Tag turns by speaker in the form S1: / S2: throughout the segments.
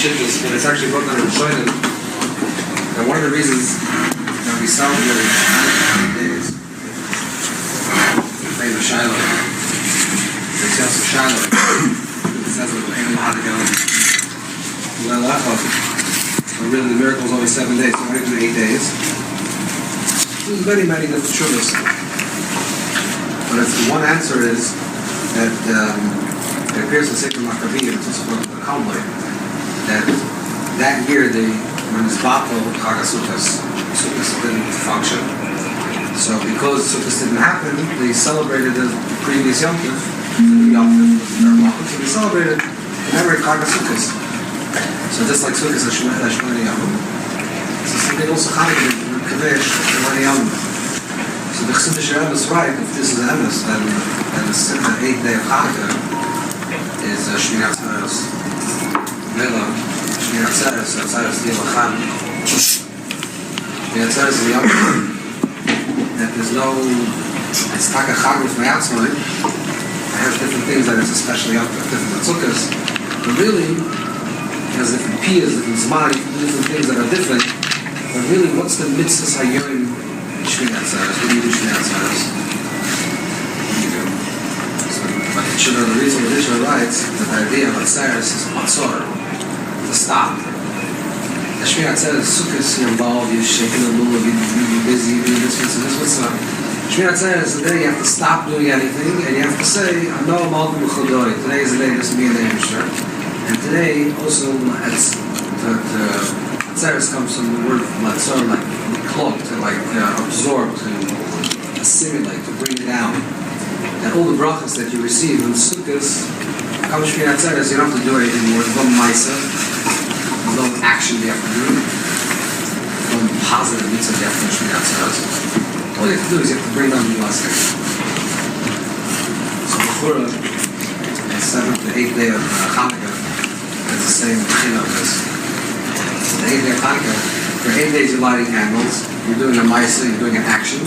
S1: shittas, but it's actually brought down in Shoinen. And one of the reasons that we celebrate 90 days, the famous Shiloh, the tales of Shiloh, it says that the animal had to go but really the miracle is only 7 days, so we do 8 days. There's many different shuvas. But if one answer is that it appears in Sefer Maccabee, it's also from the Talmud, that year when it's Batel, Chag HaSukkos, Sukkos didn't function. So because Sukkos didn't happen, they celebrated the previous Yom Tov, so they celebrated the memory of Chag HaSukkos. So just like Sukkos Shmoni Yom, so something also Chanukah in Kadesh Shmoni Yom. So the Chassidish Rebbe is right. If this is the emes, then the 8th day of Chanukah is Shmini Atzeres. Mela, Shmini Atzeres, Atzeres Di Lacham. Shmini Atzeres is the Yom that there's no, it's Taka Chag with my Atzmai. I have different things that it's especially Yom different Sukkos. But really, has different peers, different zman, different things that are different. But really, what's the mitzvahs hayoim Shmini Atzeres? What do you do Shmini Atzeres? What do you do? So, but the reason the Tish writes that the idea of Atzeres is matzor, to stop. The Shmini Atzeres, Sukkos, you're involved, you're shaking the lulav, you're busy, you're doing this, what's up? Shmini Atzeres is the day you have to stop doing anything, and you have to say, I know I'm all the Mechodoi. Today is the day this me and the Emisher. And today, also, Atzeres comes from the word matzor, like cloak, to absorb, to assimilate, to bring down. And all the brachas that you receive in Sukkos, come Shmini Atzeres, you don't have to do anything more. There's no maisa, there's no action you have to do, no positive mitzvah you have to do Shmini Atzeres. All you have to do is you have to bring down the blessing. So before the 7th to 8th day of Chanukah, it's the same thing of this. The 8th day of Chanukah, for 8 days you're lighting candles, you're doing a maisa, you're doing an action.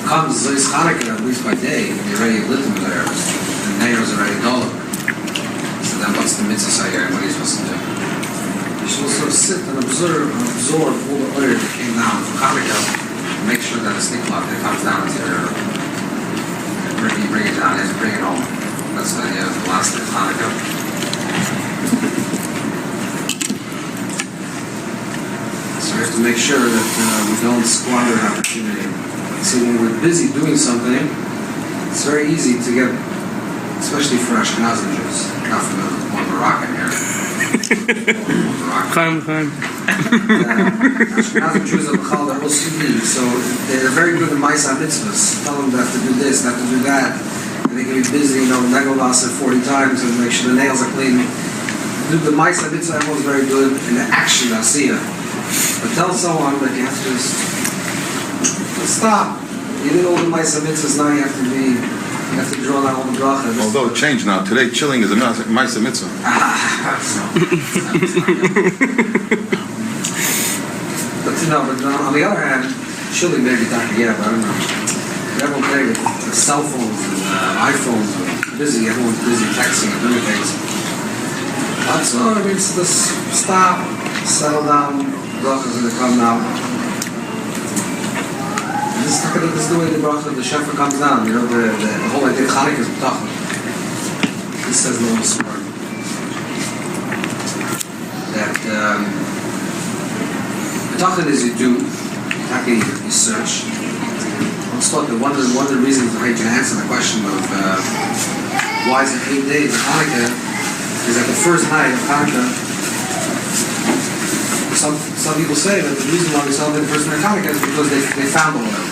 S1: Comes Zos Chanukah, at least by day, when you're already lit them there, the nails are already dull. So then what's the mitzvah here, and what are you supposed to do? You should also sit and absorb all the oil that came down from Chanukah, and make sure that the stick clock that comes down into your you bring it down, you have to bring it home. That's the last day of Chanukah. So we have to make sure that we don't squander an opportunity. See, when we're busy doing something, it's very easy to get, especially for Ashkenazim Jews, not for the one Moroccan here. Ashkenazim Jews are B'chal, they're OCD, so they're very good at Maisa mitzvahs. Tell them they have to do this, they have to do that. And they can be busy, Negolas 40 times and make sure the nails are clean. The Maisa mitzvah, everyone's very good, and the action, the Asiyah. But tell someone that you have to just stop. You did all the Maisa mitzvahs, now you have to draw out all the brachas.
S2: Although it changed now. Today chilling is a Maisa mitzvah.
S1: But on the other hand, chilling maybe not yet, but I don't know. Everyone today with cell phones and iPhones are busy, everyone's busy texting and doing things. That's all it means to just stop, settle down, brachas are going to come now. This is the way the bracha of the shefa comes down. You know, the whole idea of Chanukah is b'tachon. This says the little story. That b'tachon is you do, you search. Let's thought that one of the reasons I can answer the question of why is it 8 days of Chanukah is that the first night of Chanukah. Some people say that the reason why we celebrate the first night of Chanukah is because they found the oil.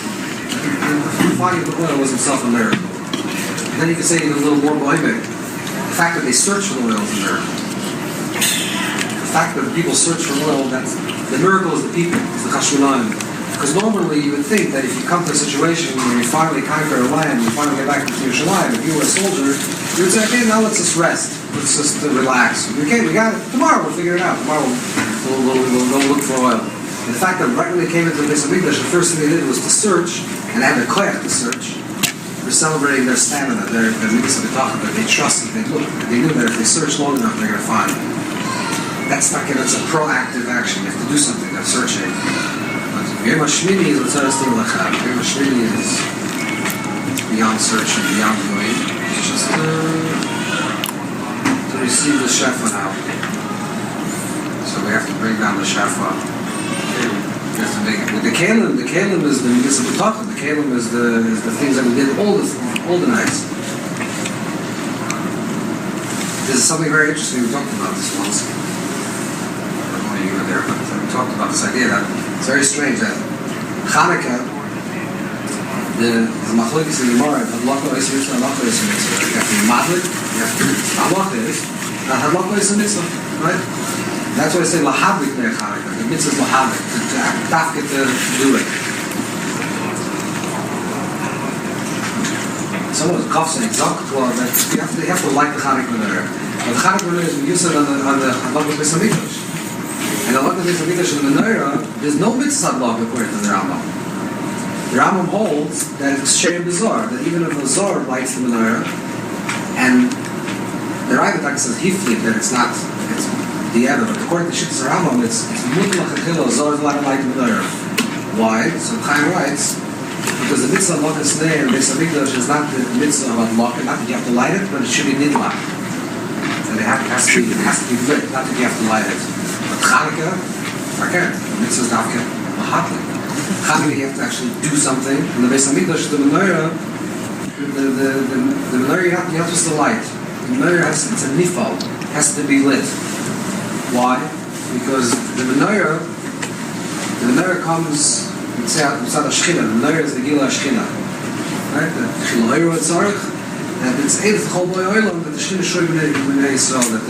S1: The finding of the oil was itself a miracle. And then you can say even a little more boimik. The fact that they search for the oil is a miracle. The fact that the people search for oil, that's the miracle is the people, is the chashmonaim. Because normally you would think that if you come to a situation where you finally conquer a land, you finally get back to Yerushalayim, if you were a soldier, you would say, okay, now let's just rest. Let's just relax. Okay, we got it. Tomorrow we'll figure it out. Tomorrow we'll go look for oil. And the fact that right when they came into the Beis Hamikdash, the first thing they did was to search, and they had a koyach to search. They're celebrating their stamina, their mitzvah b'tachon, that they trusted, they knew that if they searched long enough, they're going to find. that's not it's a proactive action. You have to do something. That's searching. But Yom HaShmini is what's still lechad. Yom HaShmini is beyond searching, beyond going. It's just to receive the shefa now. So we have to bring down the shefa. With the kelim is the mitzvah b'tachon. The kelim is the things that we did all the nights. This is something very interesting. We talked about this once. I don't know you were there, but we talked about this idea that it's very strange that Chanukah, the machlokes in the Gemara, hadlaka is mitzvah, hadlaka is mitzvah. You have to be madlik, you have to hadlaka is, and hadlaka is a mitzvah, right? That's why I say lahablik ne'er Chanukah. The mitzvah is lahablik, to tafket to do it. Someone coughs an exotic law that you have to light the Chanukah menorah. But the Chanukah menorah is used on the hadlaka Beis Hamikdash. And the hadlaka Beis Hamikdash and the menorah, there's no mitzvah hadlaka according to the Rambam. The Rambam holds that it's shayim b'zor, that even if a zor lights the menorah, and the Rambam says hiflik, that it's not, it's the other, but according to Shittas Rambam, it's mutlach achila, zor is allowed to light the menorah. Why? So Chaim writes, because the mitzvah of Lokas Nei and Beis Hamikdash is not the mitzvah of Lokas, not that you have to light it, but it should be nidlach. And it has to be lit, not that you have to light it. But Chanukah, okay, the mitzvah is not mahatlik. Chanukah, you have to actually do something. In the Beis Hamikdash, the menorah, the menorah you have just to light. The menorah it's a nifal, has to be lit. Why? Because the menorah comes. It's not a shchina. The menorah is the gila shchina, right? The chilayru etzarich, and it's eighth chol boy oilam that the shchina shoy b'nei Yisrael. That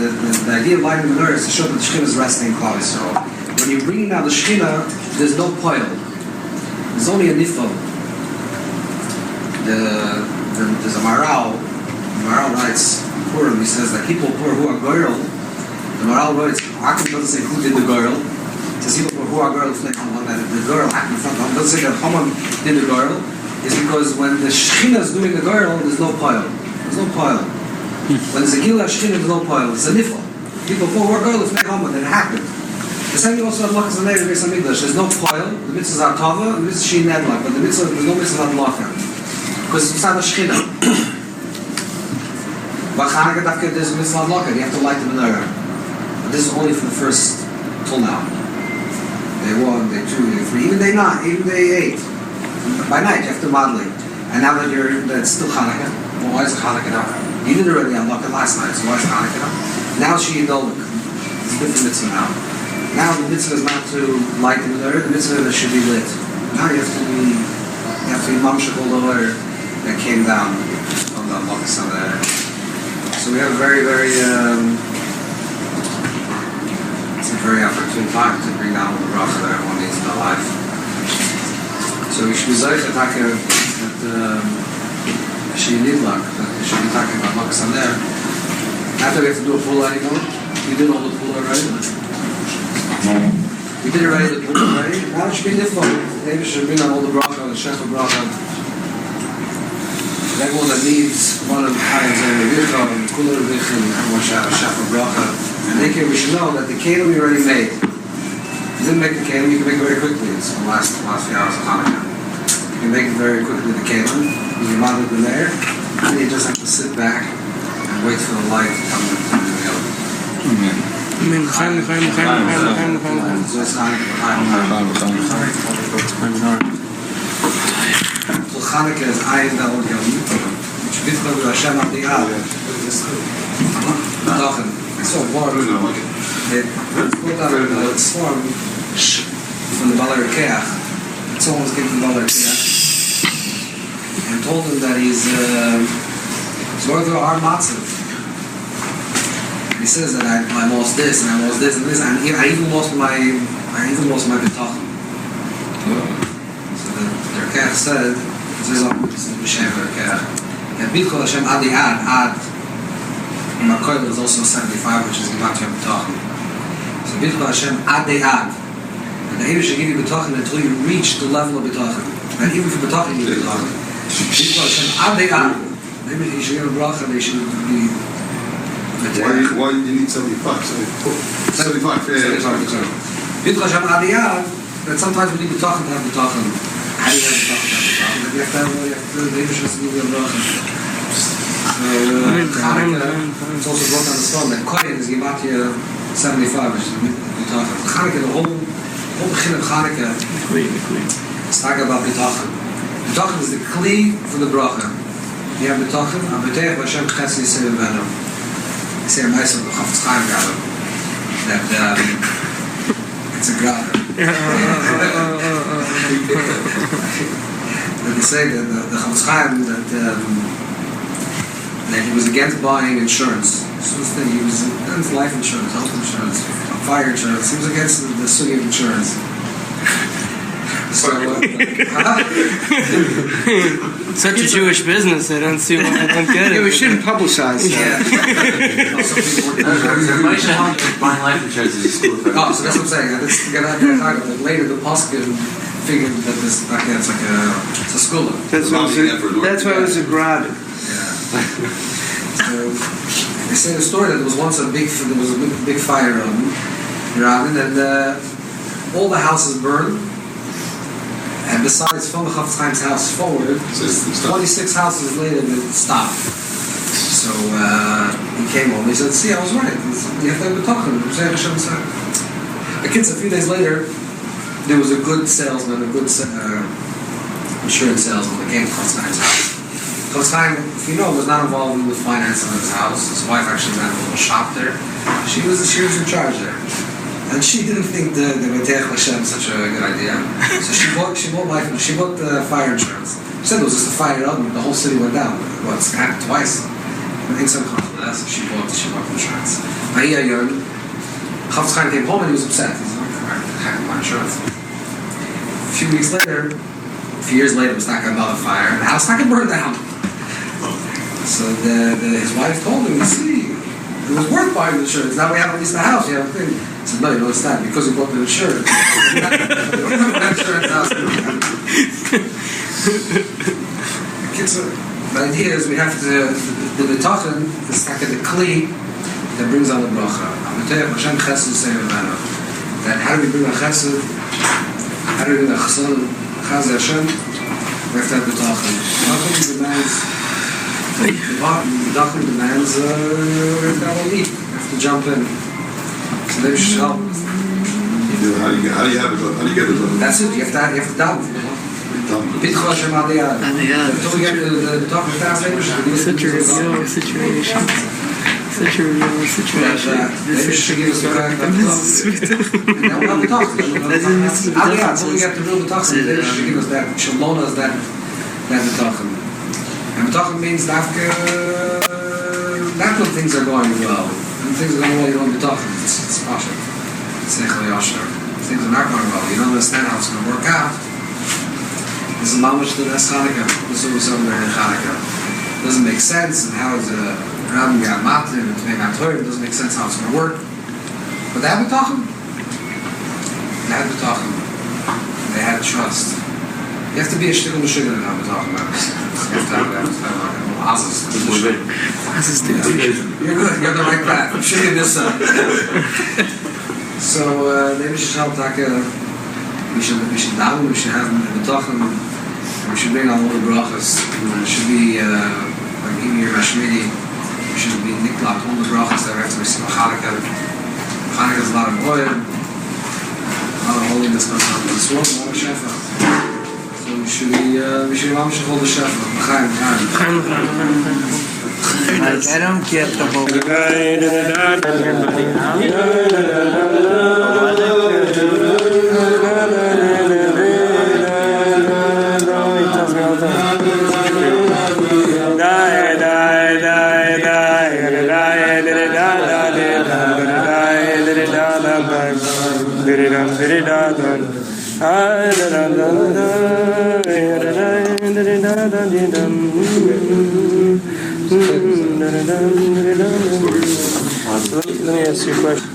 S1: the idea of lighting the menorah is to show that the shchina is resting in Klal Yisrael. When you're bringing out the shchina, there's no poil. There's only a nifal. There's a Maral. The Maral writes Purim. He says that people who are goyrel. The Maral writes. Akim doesn't say who did the goyrel. It says people who are goyrel that the girl Akim doesn't say that Haman did the goyrel. Is because when the shechina is doing the goyrel, there's no poil. There's no poil. When there's a gila shechina, there's no poil. It's a nifal. People who are goyrel if Haman, and it happened. The same thing also hadlaka is the name of Beis Hamikdash. There's no poil. The mitzvah is atava. The mitzvah is she nedlak, but there's no mitzvah hadlaka because it's not a shechina. But Chanukah dafka there's a mitzvah hadlaka. You have to light the menorah. But this is only for the first till now. Day 1, day 2, day 3, even day 9, even day 8. By night you have to modeling. And now that that's still Chanukah. Well, why is it Chanukah now? You did already hadlaka last night, so why is it Chanukah now? Now she yidolek. It's a different mitzvah now. Now the mitzvah is not to light the menorah, the mitzvah that should be lit. Now you have to be mamshik all the way that came down on the Lokas on there. So we have a very, very it's a very opportune time to bring down all the bracha that everyone needs in their life. So we should be zayich that she nidlak, that we should be talking about Lokas on there. After we have to do a pull anymore, we did all the pull already. We did already the pull already. Now it should be different. Maybe we should bring down all the bracha, the shefa bracha. Everyone that needs one of the times in the Vircha and Kula Revich and everyone should have a shefa bracha. And we should know that the kelim we already made. If you didn't make the kelim, you can make it very quickly. It's the last few hours of Hanukkah. You can make it very quickly, the kelim. You can model it in there. And you just have to sit back and wait for the light to come into the meal.
S3: Amen. Amen. Chaim.
S1: So Chanukah is Ayin Dalot Yom which Vidcha with Hashem Abdiyah. So warm. It's put out of the storm from the Baal Rekeach. Someone came from the Baal Rekeach and told him that he's going through a hard matzav. He says that I lost this and I lost this and this and I even lost my bitachon. So the Rekeach said, this is B'Shem Rekeach, that B'Chol Hashem Adi Ad Makoil is also 75, which is Gematria B'Tachon. So B'Chol Hashem Adi Ad. And the Eibush should give you B'Tachon until you reach the level of B'Tachon. And even for B'Tachon you need B'Tachon. B'Chol Hashem Adi Ad. Maybe you should get a bracha, they should be
S2: Why do you need 75? 75, yeah.
S1: Yitcha Shem Aliyah, that sometimes we need b'tachan to have b'tachan. How do you have b'tachan to have b'tachan? You have to the English has to give you a b'tachan. Chanukah, it's also brought on the stone that Kohen is Gimatya 75, which is b'tachan. Chanukah, the whole begin of Chanukah is talking about b'tachan. B'tachan is the kli for the bracha. You have b'tachan, Abetech Hashem Chesed Yisrael V'Adam. I say a nice of the Chafetz Chaim Gadol that it's a grab. But they say that the Chafetz Chaim that he was against buying insurance. So he was against life insurance, health insurance, fire insurance. He was against the sugi of insurance. So,
S4: such a Jewish business, I don't see why I don't get it.
S3: Yeah, we shouldn't publicize that.
S5: Buying life insurance is a school thing.
S1: Oh, so that's what I'm saying. That later the poskim figured that this, it's like it's a school.
S3: That's why it was a grab.
S1: Yeah. So they say the story that there was once a big fire around and all the houses burned. And besides from the Chafetz Chaim's house forward, 26 houses later it stopped. So he came home. He said, "See, I was right. You have to have a b'tachan." The kids, a few days later, there was a good salesman, a good insurance salesman that came to Chafetz Chaim's house. Chafetz Chaim, if you know, was not involved with finance in his house. His wife actually ran a little shop there. She was in charge there. And she didn't think the B'tech Hashem such a good idea. So she bought fire insurance. She said it was just a fire out and the whole city went down. Well, it's happened twice. I think some conflict. So she bought insurance. Chafetz Chaim came home and he was upset. He's like, I have my insurance. A few years later, it was like another fire and the house burned down. So his wife told him, you see, it was worth buying the insurance. Now we have at least the house, you have a thing. He said, no, you don't understand, because we bought the insurance. We don't have an insurance house. The idea is we have to, the b'tachan is like the kli that brings on the bracha. Hashem chesed say that how do we bring a chesed? How do we bring a chesed? Chesed Hashem? We have to have b'tachan. B'tachan demands a leap. We have to jump in. So they should help.
S2: How do you have it? How do you get it?
S1: That's it. You have to dump. Yitcha Hashem Aliyah. Until we get the b'tachan fast, maybe
S4: Such a real situation.
S1: Maybe should give us the correct b'tachan. And then we'll have b'tachan. Aliyah, until we get the real b'tachan, maybe should give us that. Should loan us that b'tachan. And b'tachan means that when things are going well. When things are going well, you don't b'tachan. It's pasha. It's nechal yashar. Things are not going well. You don't understand how it's going to work out. This is mamash to Nes Chanukah. This is over there in Chanukah. It doesn't make sense, and how is Rabbi got matir and to make matir, it doesn't make sense how it's going to work. But they had b'tachan. They had trust. You have to be a shtickle meshugah to have b'tachan. You have to have azus. You're good. You're on the right path. I'm shooting this up. So maybe we should help we should daven, we should have b'tachan. We should bring all the brachas. It should be like in your Hashmidi. We should be niklat all the brachas that we have to receive. Chanukah. Chanukah is a lot of oil, a lot of holiness comes out of this world, a lot of shefa. So we should hold the shefa.
S4: I don't get the whole. Let me ask you a question.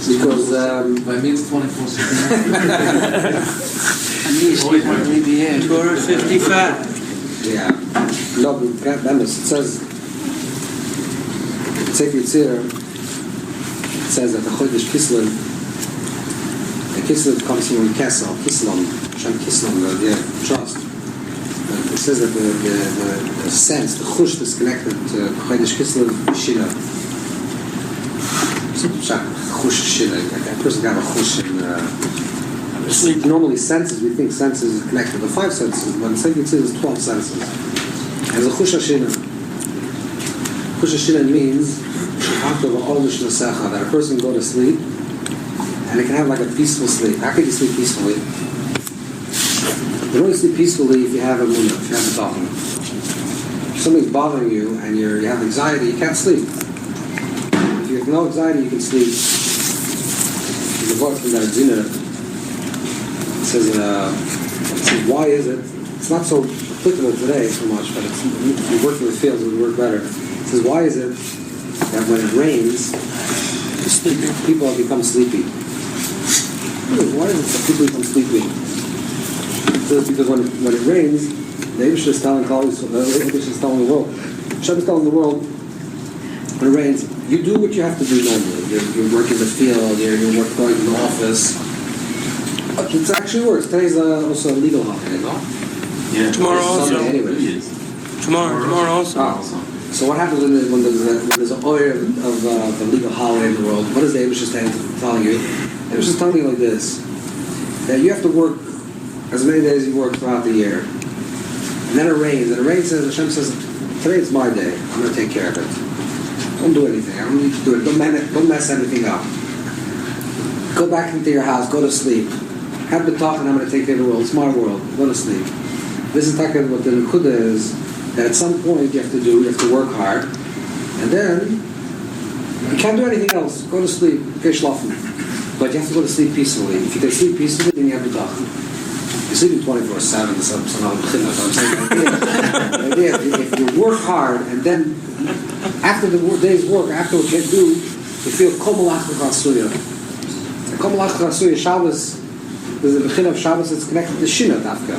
S5: Because by means 24/7.
S4: Torah 55.
S1: Yeah. No, it says Sefer Yitzir, it says that the Chodesh Kislev, the Kislev comes from Kessel, Kislon, Shem Kislon, the trust. It says that the sense, the chush that's connected to Chodesh Kislev, Shina. Chush Shina, a person can have a chush in sleep. Normally senses, we think senses is connected to the 5 senses, but in Sefer Yitzir there's 12 senses. There's a chush Shina. Chush Shina means that a person can go to sleep and it can have like a peaceful sleep. How can you sleep peacefully? You only sleep peacefully if you have a munah, if you have a talking. If something's bothering you and you have anxiety, you can't sleep. If you have no anxiety, you can sleep. In the book from Zina, it says, why is it? It's not so applicable today so much, but if you work in the fields, it would work better. It says, why is it that when it rains, people become sleepy? Why is it that people become sleepy? It's because when it rains, the Eibush is telling the world, Hashem is telling the world, when it rains, you do what you have to do normally. You work in the field, you work going to the office. But it actually works. Today's also a legal holiday, no?
S5: Yeah.
S4: Tomorrow also.
S5: Anyway.
S4: Tomorrow also.
S1: So what happens when there's an oil of the legal holiday in the world? What is the Eibush telling you? The Eibush is telling you like this, that you have to work as many days as you work throughout the year. And then it rains, and Hashem says, today is my day. I'm going to take care of it. Don't do anything. I don't need to do it. Don't mess anything up. Go back into your house. Go to sleep. Have the talk, and I'm going to take care of the world. It's my world. Go to sleep. This is what the Nekuda is, that at some point you have to work hard, and then you can't do anything else. Go to sleep. Okay, schlafen. But you have to go to sleep peacefully. If you can sleep peacefully, then you have the talk. You're sleeping 24/7. That's another thing. I'm saying the idea, if you work hard, and then after the day's work, after what you do, you feel kol malach l'chasuya. Kol malach l'chasuya, Shabbos, there's a bechin of Shabbos that's connected to Shina Dafka.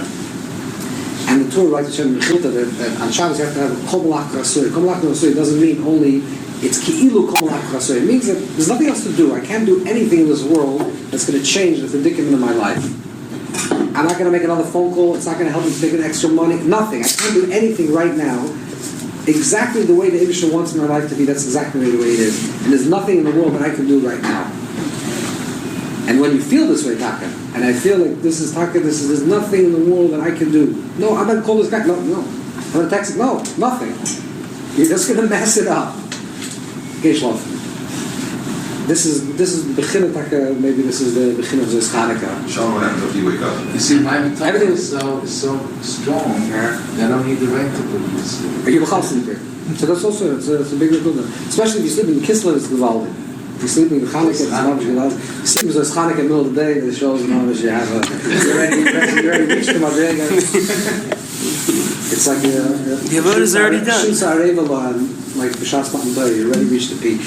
S1: And the Torah writes to Hashem that on Shabbos you have to have kol malach l'chasuya. Kol malach l'chasuya doesn't mean only it's ki'ilu kol malach l'chasuya. It means that there's nothing else to do. I can't do anything in this world that's going to change the predicament of my life. I'm not going to make another phone call. It's not going to help me to make an extra money. Nothing. I can't do anything right now. Exactly the way the Eibush wants my life to be, that's exactly the way it is. And there's nothing in the world that I can do right now. And when you feel this way, Taka, and I feel like this is Taka, there's nothing in the world that I can do. No, I'm going to call this guy. No. I'm going to text him. No, nothing. You're just going to mess it up. Geshlov. This is the Bechin Taka, maybe this is the Bechin of Zos Chanukah.
S2: Shalom, what happens if you wake up?
S5: You see, my mentality is so strong that I don't need the rain to put me to sleep.
S1: Are you a sleeper? So that's also, it's a big record. Especially if you sleep in Kislev, it's Gevaldi. If you're sleeping in Chanukah, it's not Gevaldi. You sleep in Zos Chanukah in the middle of the day, the shows and all this, you have you're already reached the Fabreingen. It's like
S4: The vote is already done.
S1: Like B'Shas Matan Torah, you already reached the peak.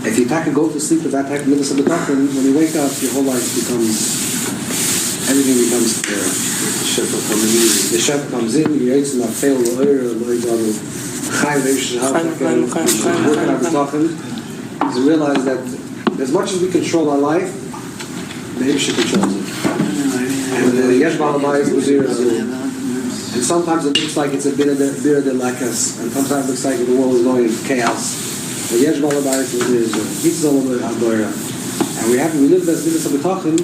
S1: If you go to sleep with that type of midas of the doctrine, when you wake up, your whole life everything becomes clear. The Shep comes in, you eat some fail the oil, working out the doctrine, is to realize that as much as we control our life, the Eibush controls it. And the Yesh Balabai is Uzir. And sometimes it looks like it's a bit of the lakas, and sometimes it looks like the world is going into chaos. The Yesh Balabayis is and we live this midas of bitachon.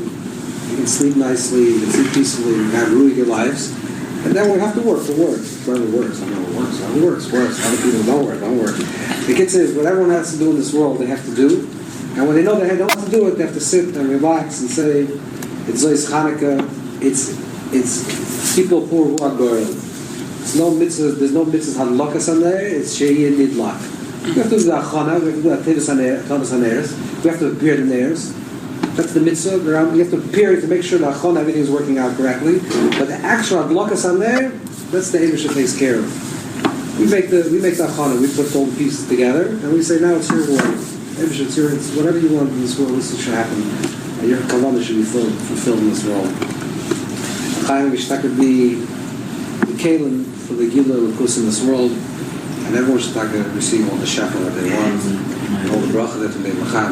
S1: You can sleep nicely, you can sleep peacefully, you can have ruined your lives. And then we have to work. Whatever works. I know it works. Other people don't work. The kid says what everyone has to do in this world, they have to do. And when they know they don't have to do it, they have to sit and relax and say, it's Zos Chanukah, it's people who are girl. There's no mitzvahs hadlakas on there, it's she'iyah nidlak. We have to do the achana, we have to do the tevis haneres, we have to prepare the neres. That's the mitzvah. You have to prepare to make sure the achana, everything is working out correctly. But the actual hadlakas on there, that's the Eibush that takes care of. We make the achana, we put all the pieces together, and we say, now it's your world. Eibush, it's whatever you want in this world, this should happen. And your kavanah should be fulfilled in this world. Chaim Vishtak could be the kalim for the Gila Lukus in this world. And everyone should like to receive all the shekel that they want, and all the bracha that they machar.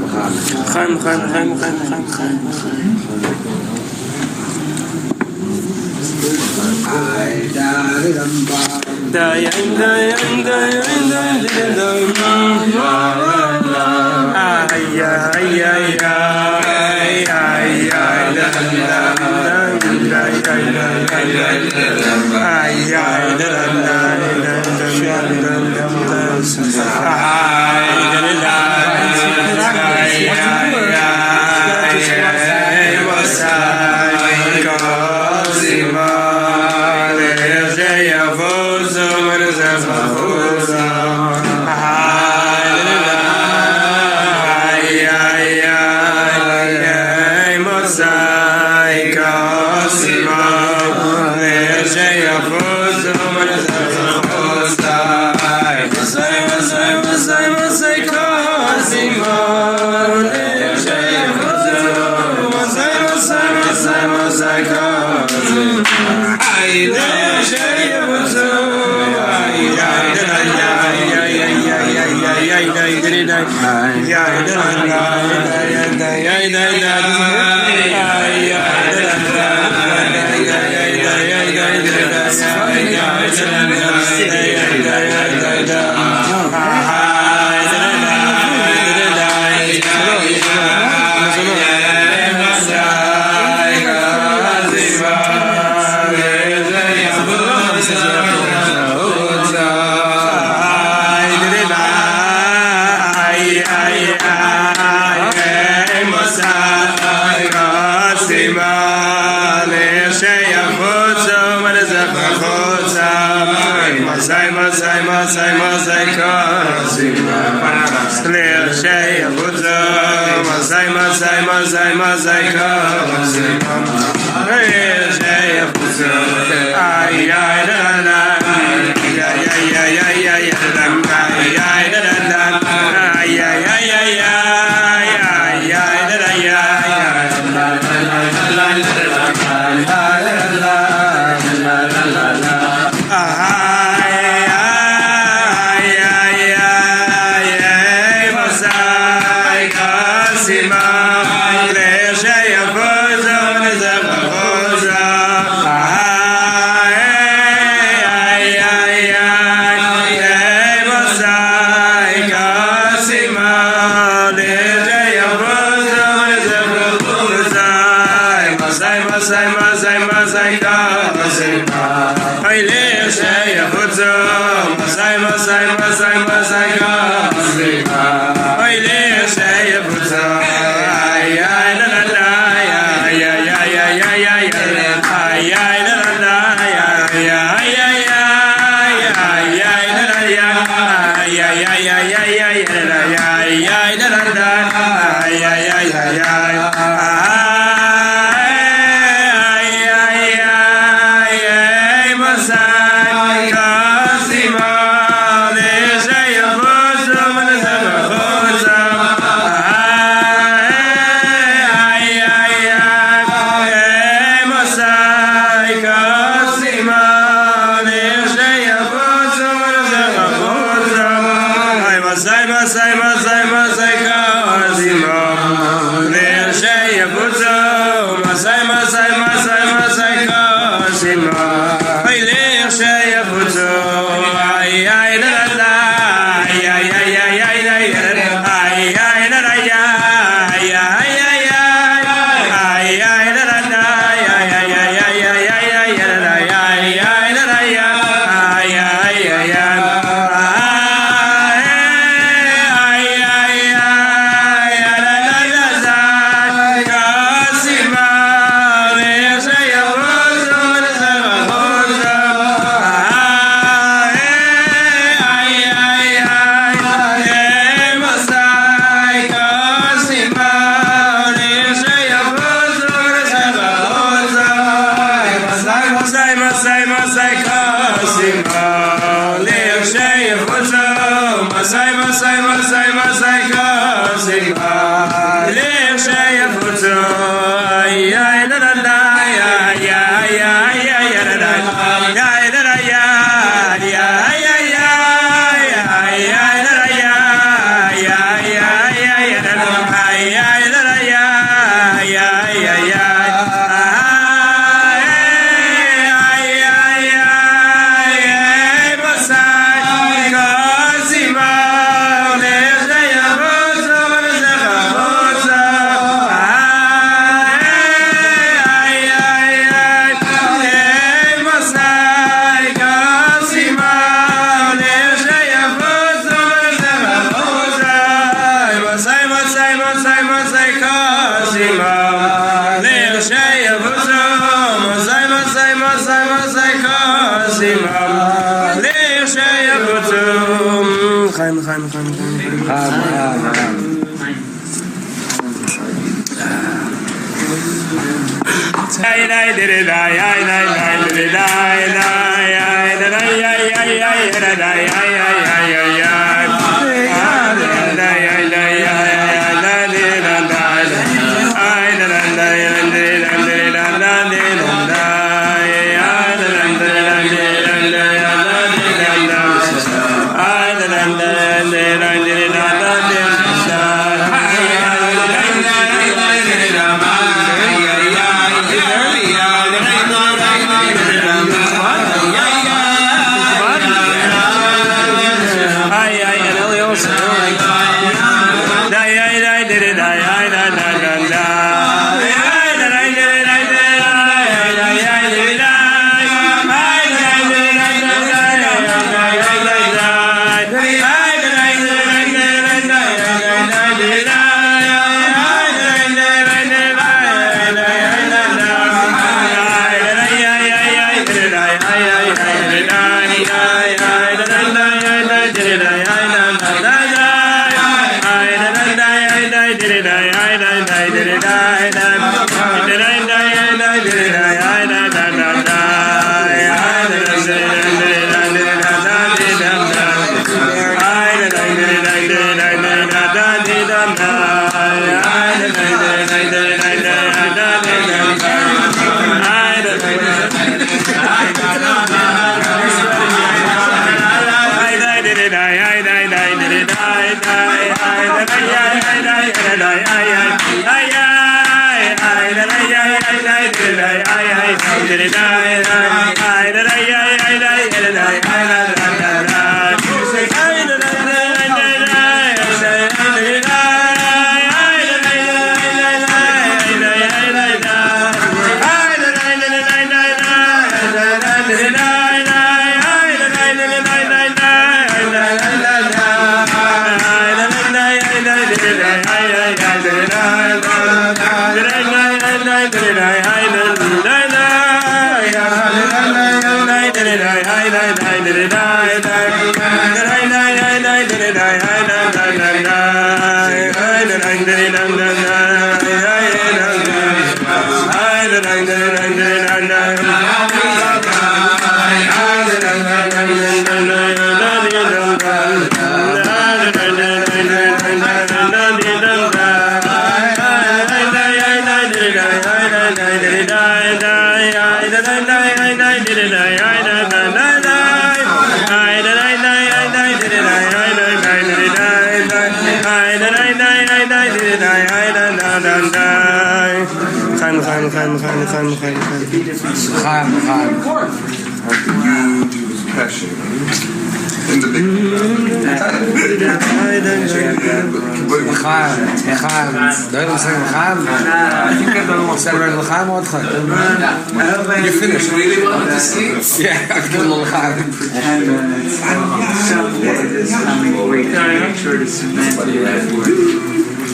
S3: You finished. Really wanted to sleep? Yeah, I've given a little high.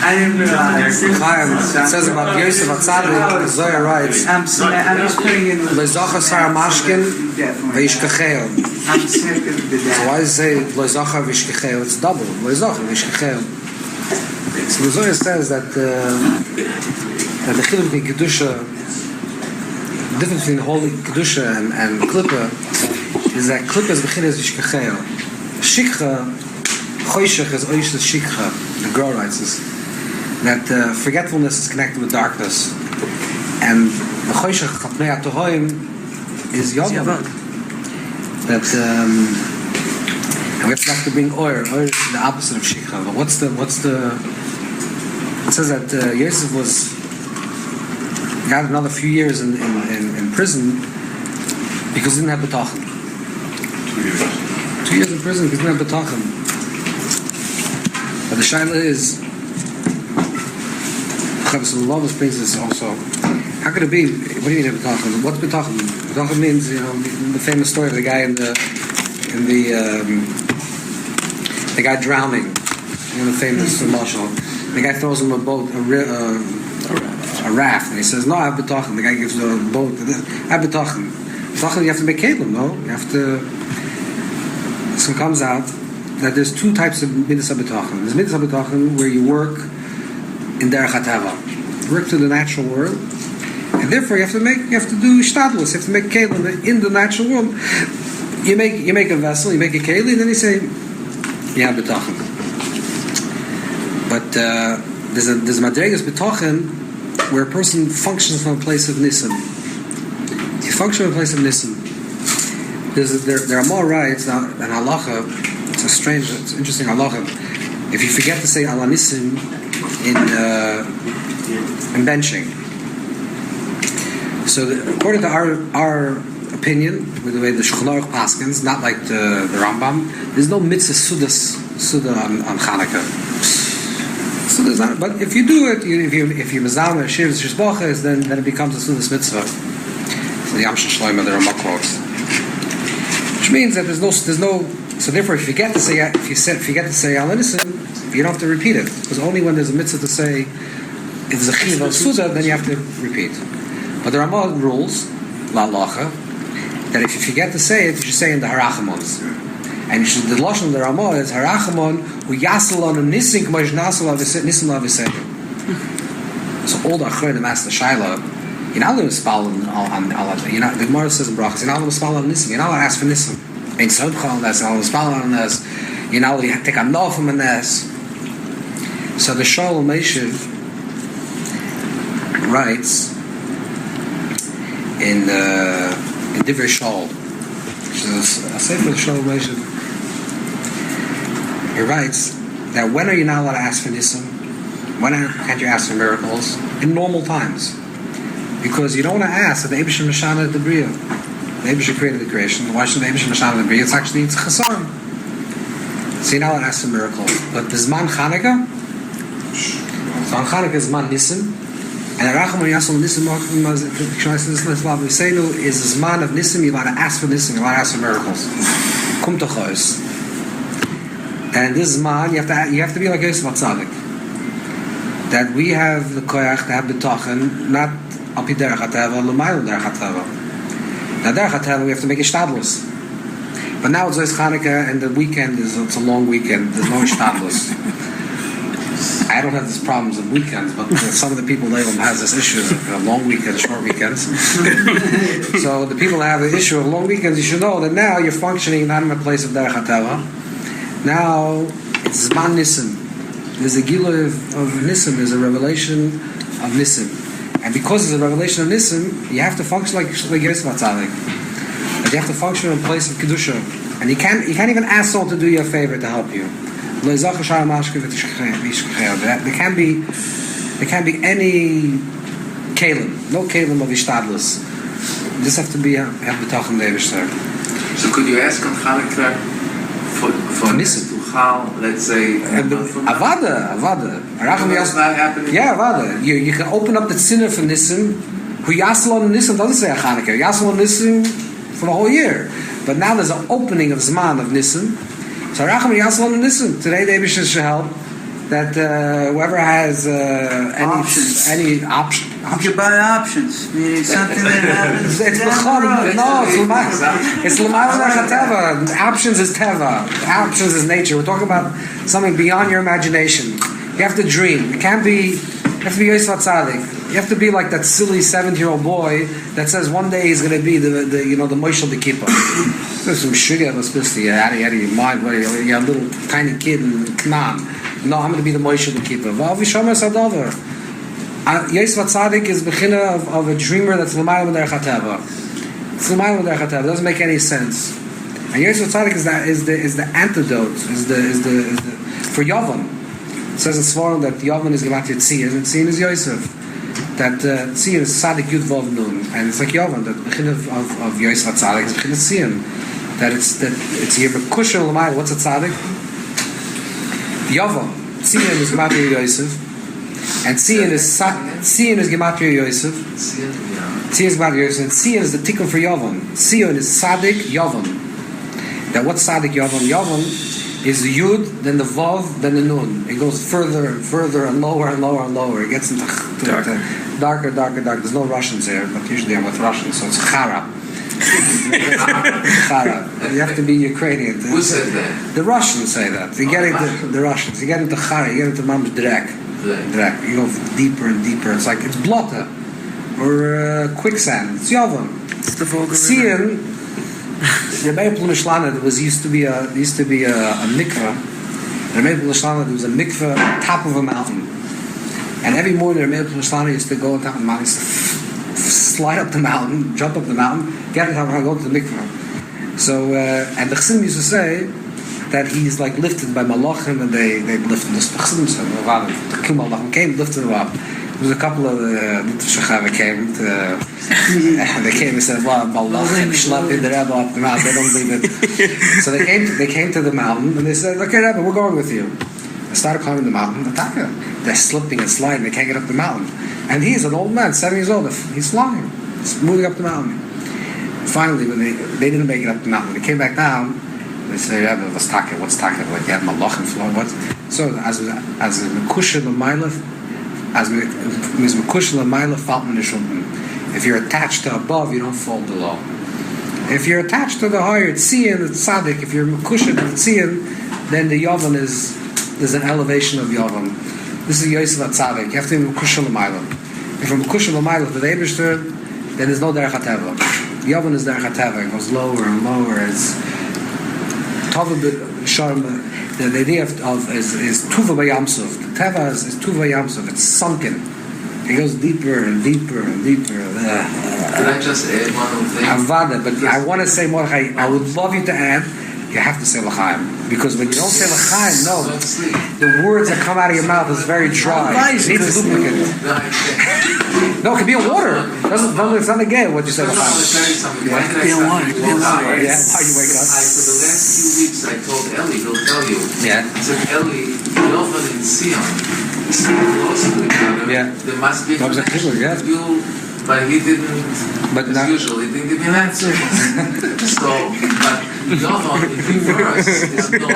S6: I didn't realize.
S3: It says about Yosef Atzadik, Zoya writes,
S6: I'm just putting in the
S3: Lezocha Sar Mashkin Veishkacheo.
S6: I'm sick of the
S3: So why does it say Lezocha Veishkacheo? It's double. Lezocha Veishkacheo. So the Zoya says that the chiluk between Kedusha, the difference between holy Kedusha and Klippa is that Klippa is B'chinas Veishkacheo. Shikcha, Choshech is Oish Shikcha. The Gra writes this. That forgetfulness is connected with darkness, and the Choshech Chapnei HaTohoim is Yom. That and we have to bring oil. Oil is the opposite of Shikha. But what's the it says that Yosef got another few years in prison because he didn't have betachon. 2 years in prison because he didn't have betachon. But the shaila is, Chavis brings this also. How could it be? What do you mean betachon? What's betachon? Betachon means, the famous story of the guy in the guy drowning. The famous marshal. The guy throws him a boat, a raft, and he says, "No, I have betachon." The guy gives the boat. I have betachon. Betachon, you have to make kelim, no? You have to. So it comes out that there's two types of midas betachon. There's midas betachon where you work in derech hatava, you work to the natural world, and therefore you have to do shtadlus. You have to make kelim in the natural world. You make a vessel, you make a keli, and then you say, "You have betachon." But there's a madregas betachon where a person functions from a place of nisim. You function from a place of nisim. There are more rights now than halacha. It's interesting halacha. If you forget to say ala nisim in benching, so according to our opinion, with the way the Shulchan Aruch paskins, not like the Rambam, there's no mitzvah suda on Chanukah. So there's not, but if you do it, if you mezalma shivs shishboches, then it becomes a sudas mitzvah. So the Amshel Shloimeh, the Ramah quotes, which means that there's no. So therefore, if you forget to say al nisim, you don't have to repeat it, because only when there's a mitzvah to say it's a chiv of suda, then you have to repeat. But the Ramah rules la lacha that if you forget to say it, you should say in the harachamons. And the lashon of the Ramah is harachamon hu yasel on nisim k'mosh nasel nisim lavisayim. So all the achronim ask the shaila. You're not allowed to spell on the Gemara says in brachas. You're not allowed to spell on nisim. You're not allowed to ask for nisim. Ain't sodcha on this. You're not allowed to spell on this. You're not allowed to take a nofim on this. So the Shalom Meshiv writes in Divrei Shol, which is a sefer Shalom Meshiv. He writes that when are you not allowed to ask for nisim? When can't you ask for miracles? In normal times. Because you don't want to ask that the Eibush Mashana the Bria. The Eibush created the creation. Why should the Eibush Mashana the Bria? It's chasarim. So you're not allowed to ask for miracles. But the Zman Chanukah, so on Chanukah is Zman Nisim, and the Racham Yasol Nisim is the Zman of Nisim. You're allowed to ask for Nisim. You're allowed to ask for miracles. Kum Tochos. And in this Zman, you have to be like Yosef Atzadik. That we have the koyach to have the tochen, not api derech hateva, l'mayel derech hateva. Now derech hateva, we have to make a shtadlus. But now it's Zos Chanukah, and the weekend it's a long weekend. There's no shtadlus. I don't have these problems of weekends, but some of the people Leilam has this issue of long weekends, short weekends. So the people that have the issue of long weekends, you should know that now you're functioning not in a place of derech hateva. Now it's Zman Nisim. There's a Gila of Nisim, there's a revelation of Nisim. And because there's a revelation of Nisim, you have to function like Yosef Atzadik. You have to function in a place of Kedusha. And you can't even ask someone to do you a favor to help you. There can't be any Kalim, no Kalim of Ishtadlus. You just have to have betachon Deivishter.
S5: So could you ask on Chanukah for
S3: Nisim?
S5: Let's say
S3: Avada.
S5: That's not happening.
S3: Yeah, Avada. You can open up the sinner for Nisim. Who Yasel on Nisim doesn't say Chanukah. Yasel on Nisim for the whole year. But now there's an opening of Zman of Nisim. So Racham Yasel on Nisim. Today the Eibusher should help that whoever has any option.
S6: You can buy options, meaning something that happens.
S3: It's l'mayel derech hateva. Options is teva. Options is nature. We're talking about something beyond your imagination. You have to dream. You have to be Yosef Atzadik. You have to be like that silly 7-year-old boy that says one day he's going to be the Moshe the Kippur. There's some sugar was supposed to out of your mind. You're a little tiny kid and come on. No, I'm going to be the Moshe the Kippur. Yosef Atzadik is bechina of a dreamer that's l'mayel derech hateva. It's l'mayel derech hateva. It doesn't make any sense. And Yosef Atzadik is the antidote. Is the for Yavam. says in Svarim that Yovan is Gematria Tzion, and Tzion is Yosef. That Tzion is Tzadik Yud Vav Nun, and it's like Yovan, that the begin of Yosef Tzadik is begin of Tzion. That it's here Bekushel L'mayla. What's a Tzadik? Yovan. Tzion is Gematria Yosef, and Tzion is Gematria Yosef. Tzion is Gematria Yosef, and Tzion is the Tikkun for Yovan. Tzion is Tzadik Yovan. That what's Tzadik Yovan? Yovan is the Yud, then the Vav, then the Nun. It goes further and further and lower and lower and lower. It gets into darker. There's no Russians there, but usually I'm with Russians, so it's Chara. Chara. You have to be Ukrainian.
S5: Who said that?
S3: The Russians say that. You get into the Russians. You get into Chara. You get into Mam's Drek. You go deeper and deeper. It's like it's blotter or quicksand. It's Yovan.
S4: It's the Volga
S3: Tzion. Rebbe Plumishlanad used to be a mikveh. Rebbe Plumishlanad was a mikveh on top of a mountain, and every morning Rebbe Plumishlanad used to go on top of the mountain, slide up the mountain, jump up the mountain, get on top and go to the mikveh. So and the Chassidim used to say that he's like lifted by malachim, and they lifted the Chassidim said the Kim malachim came lifted him up. There was a couple of Shachava came. They came and said, "Well, malachim schlepping the Rebbe up the mountain. They don't believe it." So they came to the mountain and they said, "Okay, Rebbe, we're going with you." They started climbing the mountain. They're slipping and sliding. They can't get up the mountain. And he's an old man, 7 years old. He's flying. He's moving up the mountain. Finally, when they didn't make it up the mountain, they came back down. They say, "Rebbe, what's taka? What's taka? Like you have malachim flying? What?" So as a mekusha l'mailef. As mekusha l'mailef falten nishulten. If you're attached to above, you don't fall below. If you're attached to the higher Tzion, it's Tzaddik. If you're mekusha to the Tzion, then the Yovan is an elevation of Yovan. This is Yosef Tzaddik. You have to be mekusha l'mailef. If you're mekusha l'mailef with the Eibishter, then there's no derech hateva. Yovan is derech hateva. It goes lower and lower. It's the idea of is tuva b'yamsuf. The teva is tuva b'yamsuf. It's sunken. It goes deeper and deeper and deeper.
S5: Can I just add one more thing?
S3: Avada, but I want to say Mordechai. I would love you to add. You have to say l'chaim, because when you don't say l'chaim, no, the words that come out of your mouth is very dry. It needs lubricant. No, it could be a water. It's not again what you say
S5: I want to
S3: l'chaim.
S5: tell you something.
S3: Yeah.
S5: Why did I start with one hour?
S3: Yeah, how you wake up.
S5: For the last few weeks, I told Eli, he'll tell you.
S3: Yeah.
S5: I said, Eli, Yovan and Sion, so close to each other.
S3: Yeah.
S5: There must be
S3: That was a killer, yeah.
S5: But he didn't,
S3: But
S5: as
S3: now-
S5: usual, he didn't give me an answer. So, but Yovan, in reverse, is no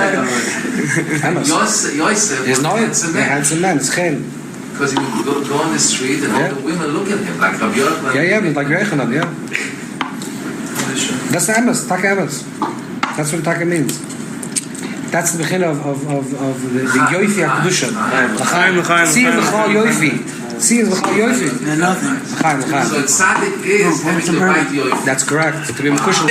S5: Yosef
S3: There's no
S5: handsome man.
S3: handsome man. It's chen.
S5: Because he would go on the street and all the women look at him like Rav Yochanan.
S3: Yeah, but like Reichanab, yeah. That's the emes, taka emes. That's what taka means. That's the beginning of the Yoifi HaKedusha.
S4: L'chaim, l'chaim,
S3: See
S4: l'chaim.
S3: l'chal Yoifi. See l'chal Yoifi.
S6: And nothing.
S3: L'chaim,
S5: So
S3: l'chaim.
S5: tzaddik is having the right Yoifi.
S3: That's correct. To be mekushel.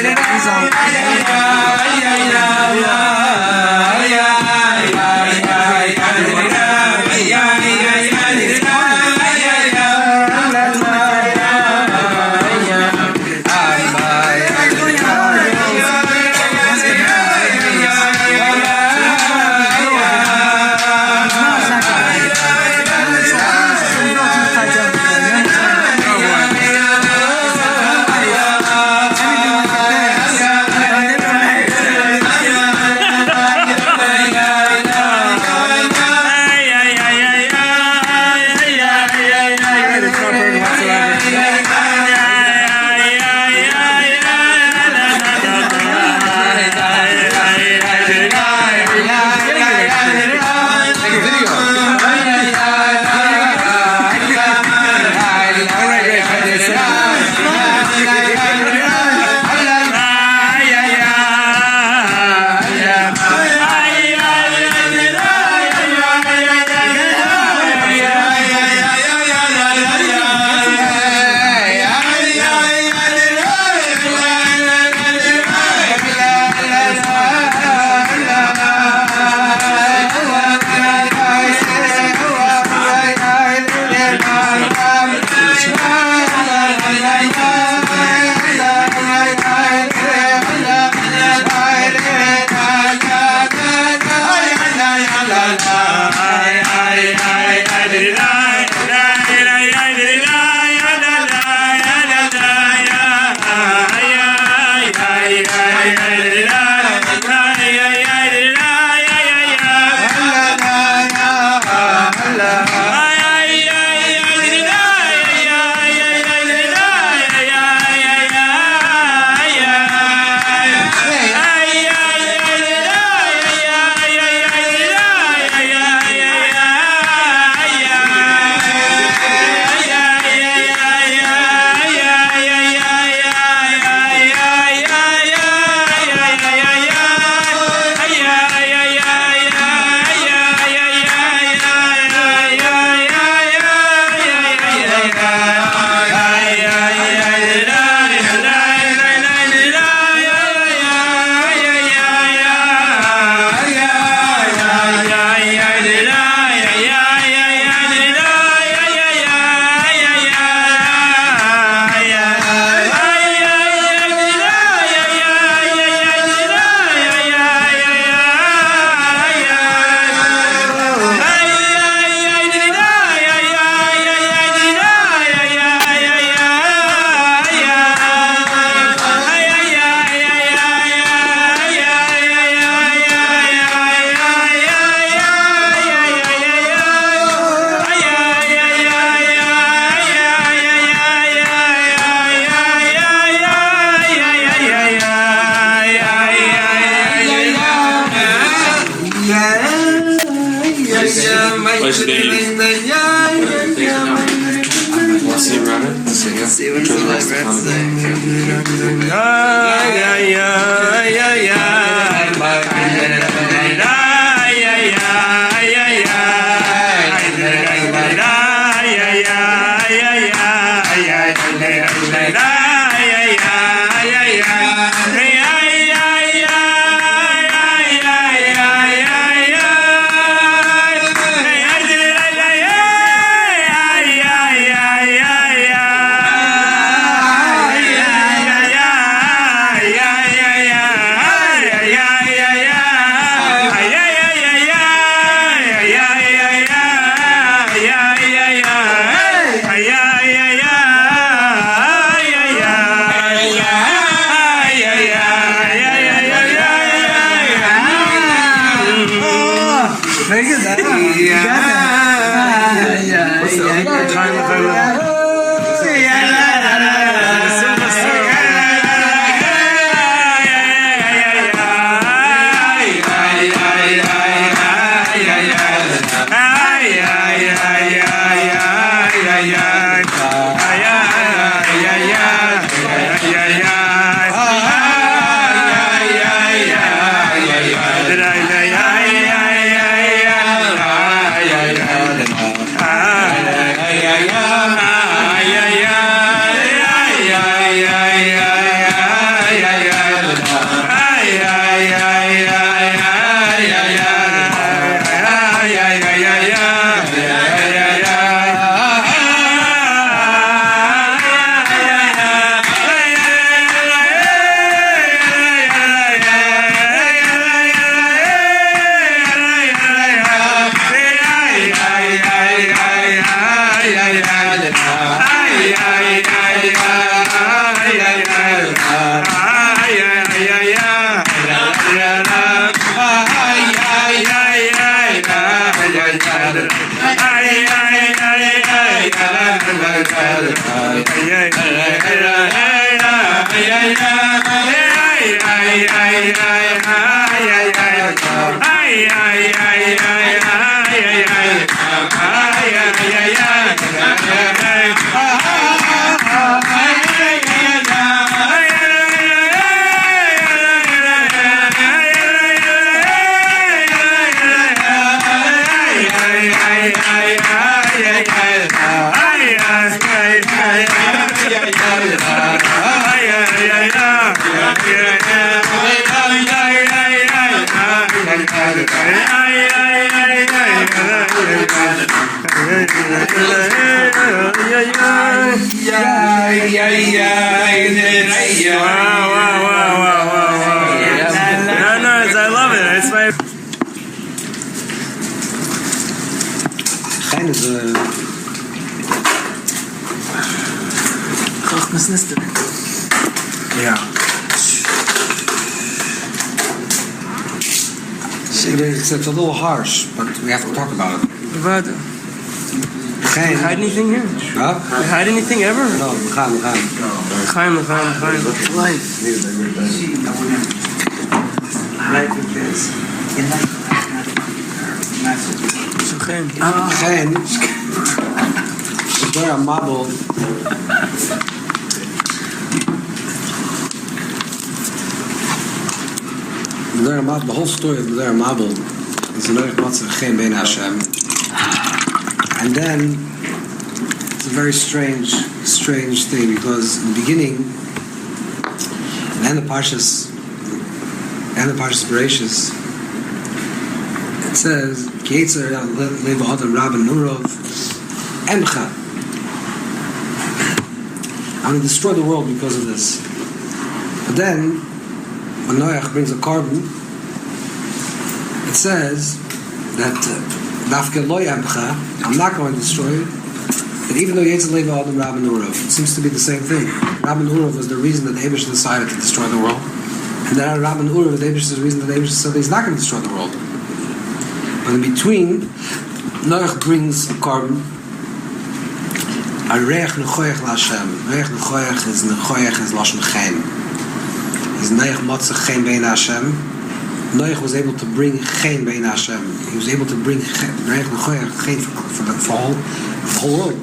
S4: see what's the last
S6: Very good. You got that.
S4: What's the other time if I
S3: Yeah. It's a little harsh, but we have to talk about it.
S4: Did you hide anything here?
S3: Huh?
S4: Did you hide anything ever?
S3: No, L'chaim.
S4: Life.
S3: Chen, there are model. The whole story of the Mabel is an Chen Ben Hashem. And then it's a very strange thing, because in the beginning, and the Parshas Bereshis, it says, "Kietzer leva adam Rabban Nurov Emcha." I'm going to destroy the world because of this. But then, when Noach brings a carbon, it says that Dafke Lo Yamcha, I'm not going to destroy it. But even though Yetzer Leva Adam Rabban Urov, it seems to be the same thing. Rabban Urov was the reason that Abish decided to destroy the world. And then Rabban Urov, Abish is the reason that Abish said that he's not going to destroy the world. But in between, Noach brings a carbon. A reich nechoyach l'Hashem. Reich nechoyach is Lashon Chen. Is Noach motzach Chen bein Hashem. Noach was able to bring Chen bein Hashem. He was able to bring Reich nechoyach Chen for the whole world.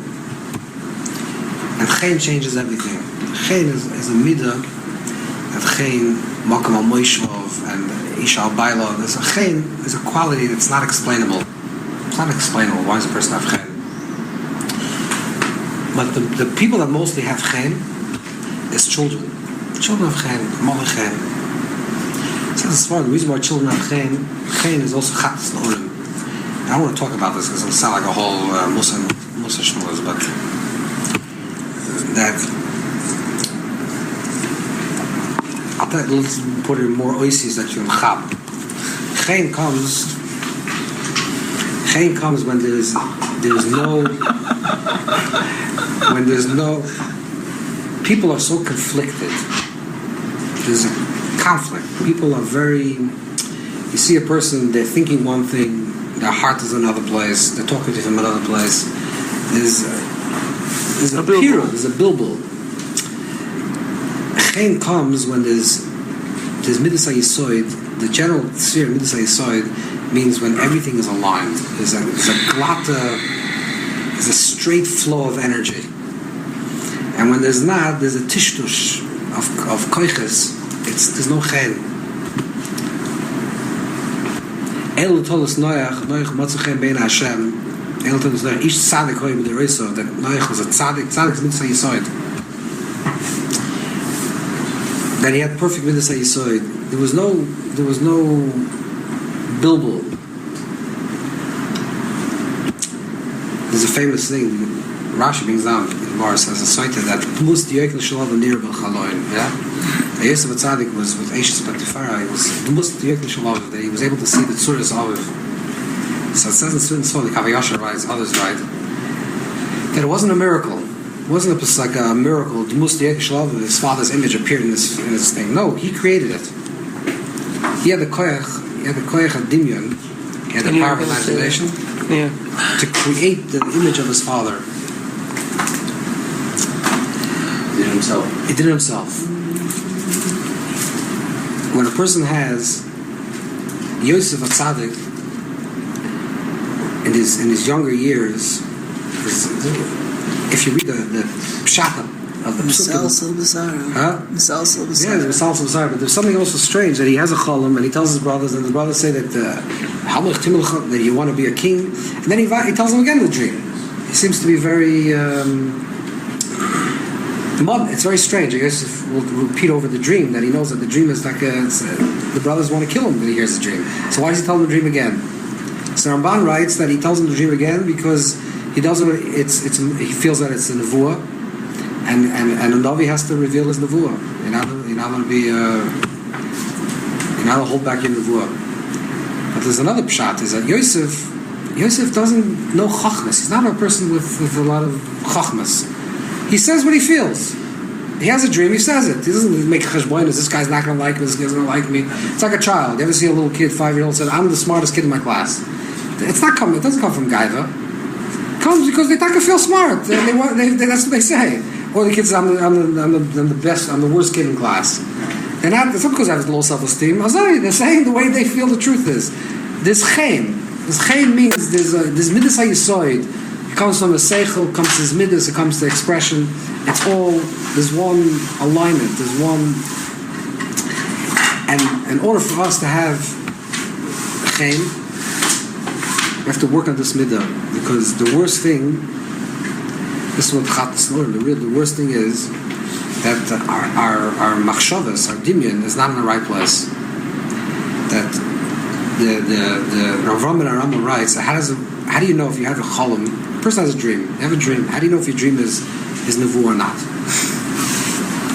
S3: And Chen changes everything. Chen is a midah that Chen, Makam al Moishov, and Isha al Baila. There's a Chen is a quality that's not explainable. It's not explainable. Why does a person have Chen? But the people that mostly have Chen is children. Children have Chen, Mother Chen. So this is the reason why children have Chen is also Chatz Norim. I don't want to talk about this because it'll sound like a whole Musa Shmulas, but that I'll tell you, let's put in more oases that you chab. Chen comes when there's no people are so conflicted. There's a conflict. People are very. You see a person, they're thinking one thing, their heart is another place. They're talking to him another place. There's a period. There's a bilbil. Chen comes when there's midas hayisoid. The general sphere of midas hayisoid means when everything is aligned. There's a glata. There's a straight flow of energy. And when there's not, there's a tishtush of koiches. There's no chen. El tolos Noach matzu chen bein Hashem. El tolos Noach ish tzadik hoi b'dereso. That Noach was a tzadik. Tzadik is midas hayisoid. That he had perfect midas hayisoid. There was no bilbil. There's a famous thing. Rashi brings down in Mars as a cited that Mus Diyokel Shalom Nir B'Chaloin. Yeah, Yosef Atzadik was with Eishes Patifara. He was Mus Diyokel Shalom that he was able to see the Tzuras of. So it says in certain Sfot, the Kavayasha writes, others write that it wasn't a miracle. It wasn't like a miracle. Mus Diyokel Shalom, his father's image appeared in this thing. No, he created it. He had the koyach. He had the koyach adimyon. He had the power of imagination.
S4: Yeah.
S3: To create the image of his father.
S5: He did it himself.
S3: When a person has Yosef Atzadik in his younger years, if you read the pshat of the
S6: Misal
S3: Psukim,
S6: Silbasara.
S3: huh?
S6: Misal Silbasara.
S3: Yeah, there's Misal Silbasara, but there's something also strange that he has a cholam and he tells his brothers, and the brothers say that that you want to be a king, and then he tells them again the dream. He seems to be very. It's very strange. I guess we'll repeat over the dream that he knows that the dream is like the brothers want to kill him when he hears the dream. So why does he tell them the dream again? So Ramban writes that he tells them the dream again because he doesn't. He feels that it's a nevuah, and a Navi has to reveal his nevuah. You're not going to be. You're not going to hold back your nevuah. But there's another pshat is that Yosef doesn't know chachmas. He's not a person with a lot of chachmas. He says what he feels. He has a dream, he says it. He doesn't make cheshbonos. This guy's not going to like me, this guy's going to like me. It's like a child. You ever see a little kid, 5-year-old, said, I'm the smartest kid in my class. It doesn't come from Gaiva. It comes because they feel smart. That's what they say. Or the kid says, I'm the best, I'm the worst kid in class. It's not because I have low self-esteem. They're saying the way they feel the truth is. There's chen. This chen means there's midas hayisoid. It comes from the seichel, comes to his midas, it comes to expression. It's all, there's one alignment, there's one. And in order for us to have chen, we have to work on this midah. Because the worst thing, this is what Chatz Norim, the worst thing is that our machshavas, our dimyon, is not in the right place. That the Rav and Rambam writes, how do you know if you have a cholam? A person has a dream. You have a dream. How do you know if your dream is nevuah or not?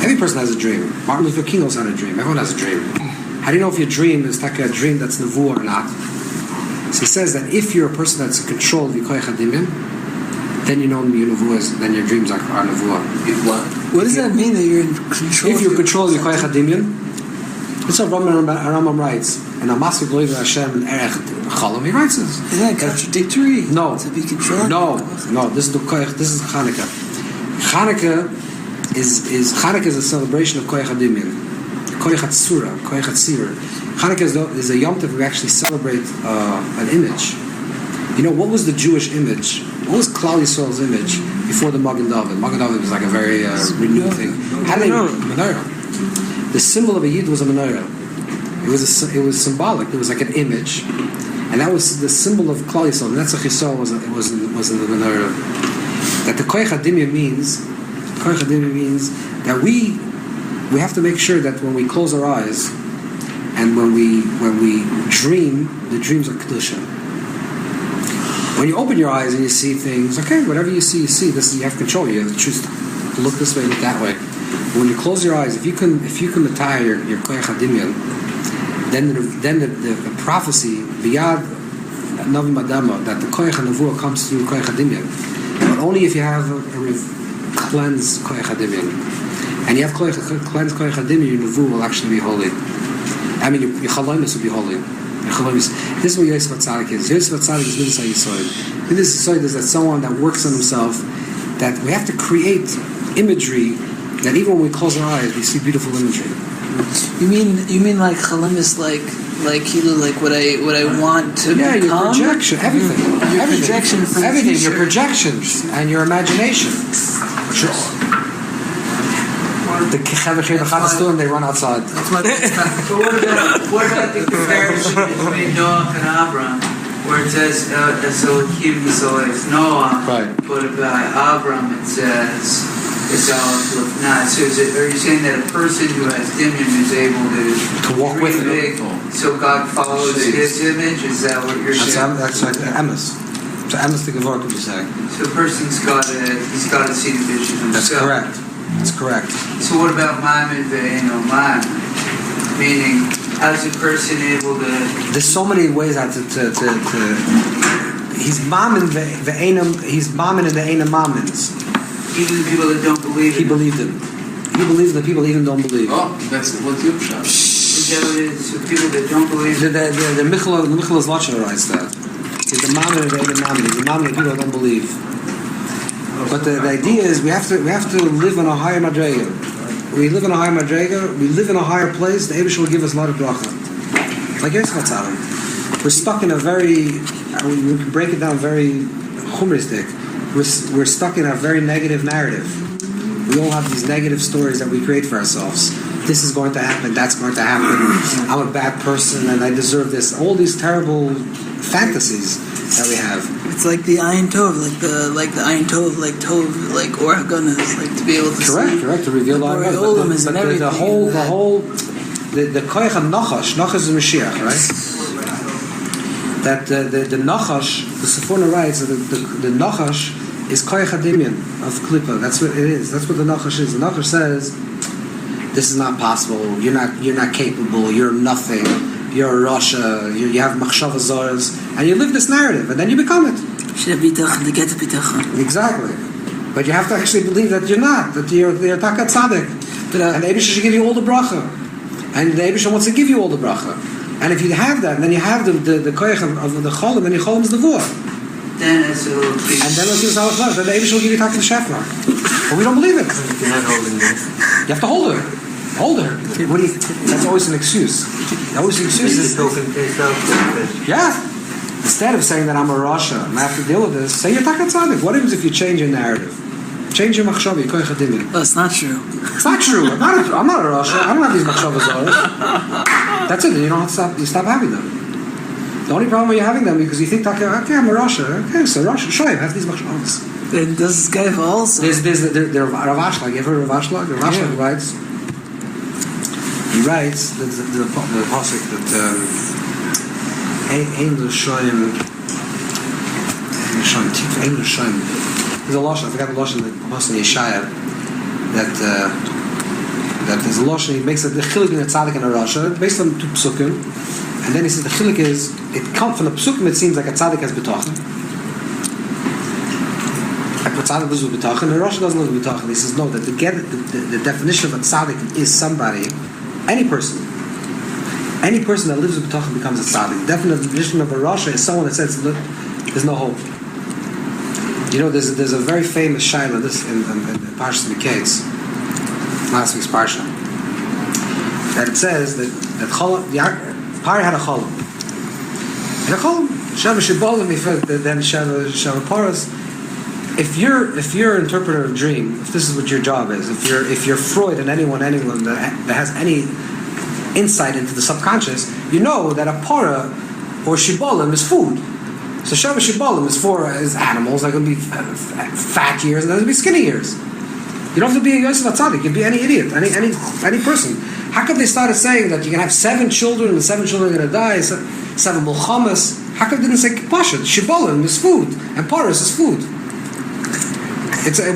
S3: Every person has a dream. Martin Luther King also had a dream. Everyone has a dream. How do you know if your dream is like a dream that's nevuah or not? So he says that if you're a person that's in control of your koyach hadimyon, then you know your nevuah then your dreams are nevuah.
S6: What does that mean that you're in control?
S3: If you're in control of your koyach hadimyon, that's what Rambam writes. And Amasik Loiv Hashem and Erech Cholam, he writes this.
S6: Isn't that contradictory?
S3: No.
S6: To be controlled?
S3: No. This is the Koyach. This is Chanukah. Chanukah is a celebration of Koyach Hadimyon. Koyach Hatzura, Koyach Hatzir. Chanukah is a Yom Tov we actually celebrate an image. You know, what was the Jewish image What was Klal Yisrael's image before the Magen David? Magen David was like a very renewed thing. How did menorah? The symbol of a Yid was a menorah. It was symbolic. It was like an image, and that was the symbol of Klal Yisrael. And that's what Yisrael was in the menorah. That the Koyach HaDimya means that we have to make sure that when we close our eyes and when we dream, the dreams are kedusha. When you open your eyes and you see things, okay, whatever you see, you see. This you have control. You have to choose to look this way, look that way. But when you close your eyes, if you can retire your koyach hadimyan, then the prophecy biyad navi madama that the koyach nevuah comes through koyach hadimyan, but only if you have a cleansed koyach hadimyan, and you have cleansed koyach hadimyan, your nevuah will actually be holy. I mean, your chalomis will be holy. This is what Yosef HaTzadik is. Yosef HaTzadik is Midas HaYisoid. Midas HaYisoid is that someone that works on himself, that we have to create imagery that even when we close our eyes, we see beautiful imagery.
S6: You mean like chalamis, like what I want to become?
S3: Your projection, everything.
S6: Your projection for the
S3: everything,
S6: future.
S3: your projections and your imagination. The Chevach and they run outside.
S7: So what about the comparison between Noah and Abram, where it says Elohim Yisrael Noah,
S3: Right.
S7: but about Abram it says it's Aleph. So are you saying that a person who has Dimyon is able to
S3: walk with
S7: dream
S3: it?
S7: big, so God follows his image? Is that what you're saying?
S3: That's like Amos. So Amos the Gemara could be saying.
S7: So a person's got to see the vision himself.
S3: That's correct. That's correct.
S7: So what about Maimon ve'eno Maimon? Meaning, how's a person able to...
S3: There's so many ways how to he's mammon ve'enam, he's mammon and the enam mammons.
S7: Even the people that don't believe
S3: He
S7: it.
S3: believed him. He believes that people even don't believe.
S5: Oh, that's what's your shot.
S7: Is that what it is? So people that don't believe it.
S3: The Michela's Lachon writes that. He's the mammon and the enam mammon. He's the mammon of people that don't believe. But the idea is we have to live in a higher madrega. We live in a higher madrega. We live in a higher place. The Eibush will give us a lot of bracha. Like Yosef HaTzadik. We're stuck in a very. We can break it down very humoristic. We're stuck in a very negative narrative. We all have these negative stories that we create for ourselves. This is going to happen. That's going to happen. I'm a bad person and I deserve this. All these terrible fantasies that we have.
S6: It's like the Ayin Tov, like the Ayin Tov, like Tov, like Or HaGanas, like to be able to see.
S3: Correct, to reveal the
S6: Olam is in everything.
S3: the koyach of Nachash is Mashiach, right? That the Nachash, the Sephona writes that the Nachash is koyach hadimyan of Klippa. That's what it is. That's what the Nachash is. The Nachash says, "This is not possible. You're not capable. You're nothing. You're a Rasha, you have machshava zars, and you live this narrative, and then you become it. Exactly. But you have to actually believe that you're not, that you're takat tzaddik. And the Eibush should give you all the bracha. And the Eibush wants to give you all the bracha. And if you have that, then you have the koyach of the cholim, and your cholim is the vuah.
S7: Then it's a little piece.
S3: And then let's use how it flows. Then the Eibush will give you takat shefra. But we don't believe it.
S4: You're not holding this.
S3: You have to hold her. Hold her. What do you? That's always an excuse. Always an excuse is yeah. Instead of saying that I'm a Rasha and I have to deal with this, say you're takat tzaddik. What happens if you change your narrative? Change your machshava, your koyach hadimyan.
S6: Oh, it's not true.
S3: It's not true. I'm not a Rasha. I don't have these machshavas. That's it. You don't have to stop. You stop having them. The only problem when you're having them because you think, okay, I'm a Rasha. Okay, so Rasha, sure, I have these machshavas.
S6: Then does this guy also?
S3: There's the Rav Ashlag. You ever heard of Rav Ashlag? Rav Ashlag writes. He writes the pasuk that Ein l'shoyim there's a lashon, I forgot the lashon that was in Yeshaya that there's a lashon, he makes the chilik in a tzaddik and a rasha based on two psukim, and then he says the chilik is, it comes from the psukim, it seems like a tzaddik has bitachon, a tzaddik does with bitachon, and a rasha doesn't live with bitachon. He says no, that the definition of a tzaddik is somebody, any person that lives with bitachon becomes a tzaddik. The definition of a rasha is someone that says there's no hope. You know, there's a very famous shaila this in Parshas Miketz, last week's parsha, that it says that Pari had a cholam, and a cholam Sheva Shebolim, then Sheva Poros, if you're an interpreter of dream, if this is what your job is, if you're Freud and anyone that has any insight into the subconscious, you know that a para or shibolim is food. So Sheva shibolim is animals, like it'll be fat years and then it'll be skinny years. You don't have to be a Yosef Atzadik, you can be any idiot, any person. How come they started saying that you can have 7 children and the 7 children are going to die, 7 mulchamas? How come they didn't say Pashat? Shibolim is food and Paras is food.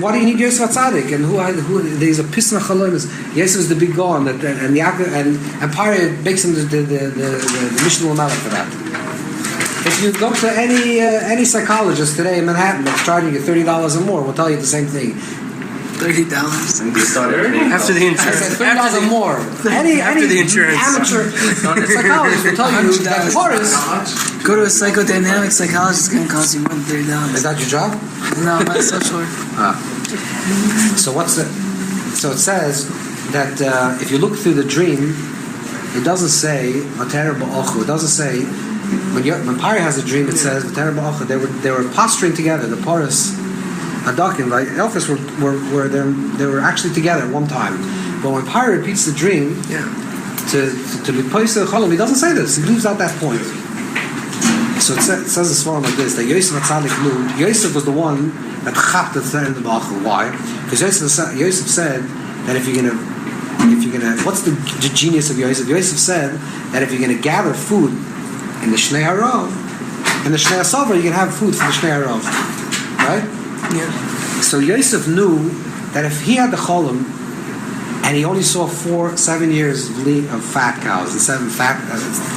S3: Why do you need Yosef Atzadik? And who there's a Pisna Chalomis. Yosef is the big God, and Yaakov and Pari makes him the Mishnah Lamalek for that. If you go to any psychologist today in Manhattan that's charging you $30 or more, will tell you the same thing.
S6: $30.
S4: After the insurance.
S3: I said $30 or more. Any
S4: the insurance.
S3: amateur psychologist will tell you that Paras.
S6: Go to a psychodynamic psychologist, it's going to cost you more than $30.
S3: Is that your job?
S6: No, I'm not so sure.
S3: So it says that if you look through the dream, it doesn't say Vater ba'ochu. It doesn't say when Pari has a dream. It says Vater ba'ochu. They were posturing together. The Paras, Adakim, right? Elphis they were actually together at one time. But when Pari repeats the dream, to be Paisa Cholam, he doesn't say this. He leaves out that point. So it says this form like this: that Yosef Atzadik knew. Yosef was the one that chapped the third in the Bachel. Why? Because Yosef said that if you're gonna, what's the genius of Yosef? Yosef said that if you're gonna gather food in the Shnei Harav, in the Shnei Hasava, you can have food for the Shnei Harav, right?
S6: Yeah.
S3: So Yosef knew that if he had the Cholam and he only saw 7 years of fat cows and 7